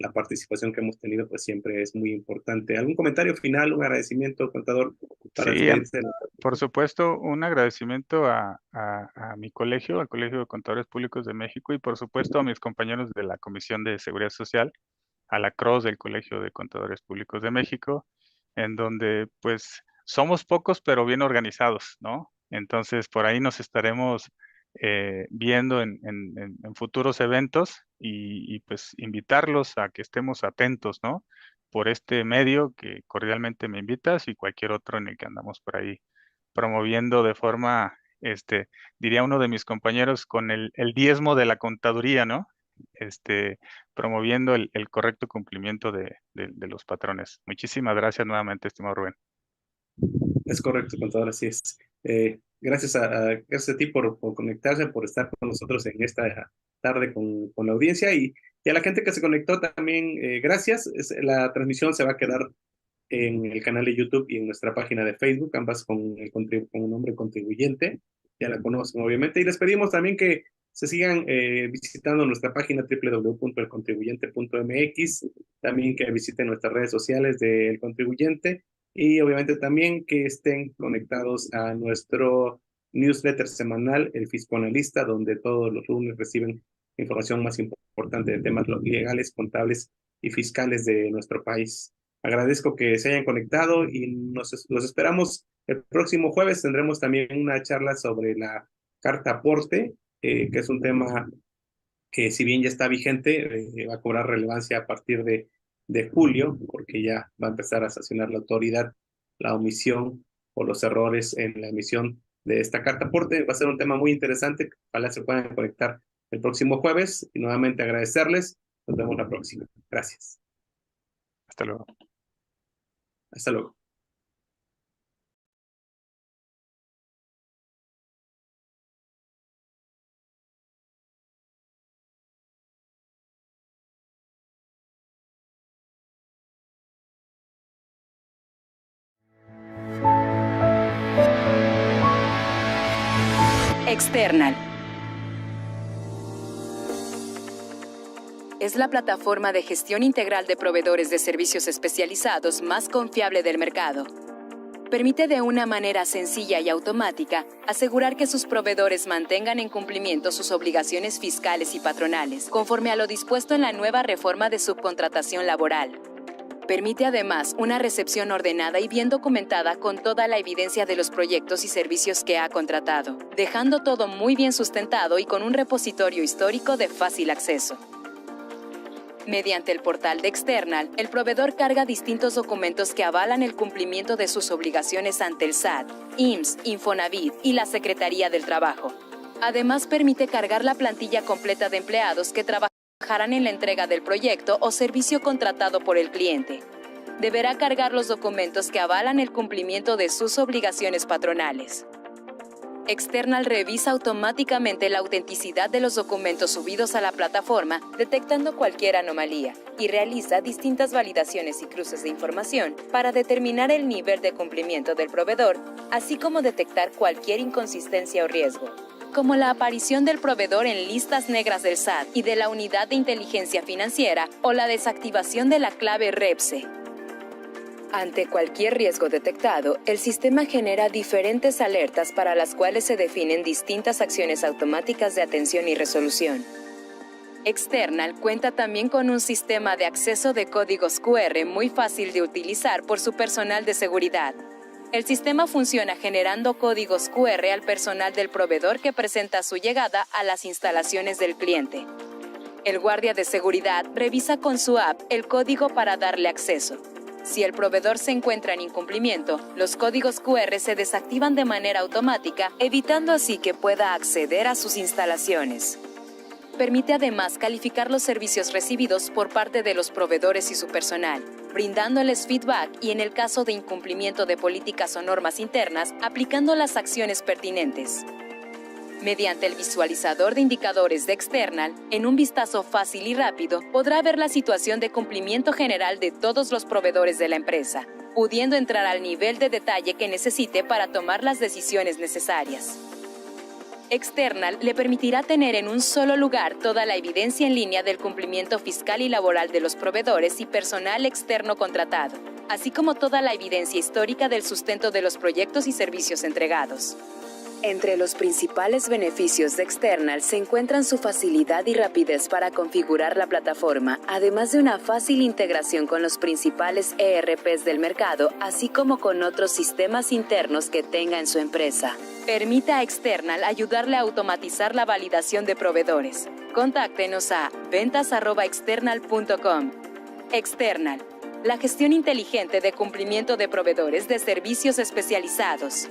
Speaker 1: la participación que hemos tenido pues siempre es muy importante. ¿Algún comentario final, un agradecimiento, contador, para
Speaker 2: Sí,
Speaker 1: despedirse?
Speaker 2: por supuesto, un agradecimiento a mi colegio, al Colegio de Contadores Públicos de México y por supuesto a mis compañeros de la Comisión de Seguridad Social, a la CROS del Colegio de Contadores Públicos de México, en donde pues somos pocos pero bien organizados, ¿no? Entonces por ahí nos estaremos viendo en futuros eventos pues invitarlos a que estemos atentos, ¿no? Por este medio que cordialmente me invitas y cualquier otro en el que andamos por ahí promoviendo de forma, diría uno de mis compañeros, con el diezmo de la contaduría, ¿no? Promoviendo el correcto cumplimiento de los patrones. Muchísimas gracias nuevamente, estimado Rubén.
Speaker 1: Es correcto, contador, así es. Gracias a ti por conectarse, por estar con nosotros en esta tarde con la audiencia y a la gente que se conectó también, gracias. La transmisión se va a quedar en el canal de YouTube y en nuestra página de Facebook, ambas con un nombre contribuyente, ya la conocen obviamente, y les pedimos también que se sigan visitando nuestra página www.elcontribuyente.mx, también que visiten nuestras redes sociales del Contribuyente y obviamente también que estén conectados a nuestro newsletter semanal, El Fiscoanalista, donde todos los lunes reciben información más importante de temas legales, contables y fiscales de nuestro país. Agradezco que se hayan conectado y los esperamos el próximo jueves. Tendremos también una charla sobre la carta aporte, que es un tema que si bien ya está vigente, va a cobrar relevancia a partir de julio, porque ya va a empezar a sancionar la autoridad la omisión o los errores en la emisión de esta carta aporte. Va a ser un tema muy interesante. Ojalá se puedan conectar el próximo jueves y nuevamente agradecerles. Nos vemos la próxima. Gracias.
Speaker 2: Hasta luego.
Speaker 1: Hasta luego.
Speaker 3: External. Es la plataforma de gestión integral de proveedores de servicios especializados más confiable del mercado. Permite de una manera sencilla y automática asegurar que sus proveedores mantengan en cumplimiento sus obligaciones fiscales y patronales, conforme a lo dispuesto en la nueva reforma de subcontratación laboral. Permite además una recepción ordenada y bien documentada con toda la evidencia de los proyectos y servicios que ha contratado, dejando todo muy bien sustentado y con un repositorio histórico de fácil acceso. Mediante el portal de External, el proveedor carga distintos documentos que avalan el cumplimiento de sus obligaciones ante el SAT, IMSS, Infonavit y la Secretaría del Trabajo. Además, permite cargar la plantilla completa de empleados que trabajarán en la entrega del proyecto o servicio contratado por el cliente. deberá cargar los documentos que avalan el cumplimiento de sus obligaciones patronales. External revisa automáticamente la autenticidad de los documentos subidos a la plataforma, detectando cualquier anomalía, y realiza distintas validaciones y cruces de información para determinar el nivel de cumplimiento del proveedor, así como detectar cualquier inconsistencia o riesgo, como la aparición del proveedor en listas negras del SAT y de la Unidad de Inteligencia Financiera o la desactivación de la clave REPSE. Ante cualquier riesgo detectado, el sistema genera diferentes alertas para las cuales se definen distintas acciones automáticas de atención y resolución. External cuenta también con un sistema de acceso de códigos QR muy fácil de utilizar por su personal de seguridad. El sistema funciona generando códigos QR al personal del proveedor que presenta su llegada a las instalaciones del cliente. El guardia de seguridad revisa con su app el código para darle acceso. Si el proveedor se encuentra en incumplimiento, los códigos QR se desactivan de manera automática, evitando así que pueda acceder a sus instalaciones. Permite además calificar los servicios recibidos por parte de los proveedores y su personal, brindándoles feedback y, en el caso de incumplimiento de políticas o normas internas, aplicando las acciones pertinentes. Mediante el visualizador de indicadores de External, en un vistazo fácil y rápido, podrá ver la situación de cumplimiento general de todos los proveedores de la empresa, pudiendo entrar al nivel de detalle que necesite para tomar las decisiones necesarias. External le permitirá tener en un solo lugar toda la evidencia en línea del cumplimiento fiscal y laboral de los proveedores y personal externo contratado, así como toda la evidencia histórica del sustento de los proyectos y servicios entregados. Entre los principales beneficios de External se encuentran su facilidad y rapidez para configurar la plataforma, además de una fácil integración con los principales ERPs del mercado, así como con otros sistemas internos que tenga en su empresa. Permita a External ayudarle a automatizar la validación de proveedores. Contáctenos a ventas@external.com. External, la gestión inteligente de cumplimiento de proveedores de servicios especializados.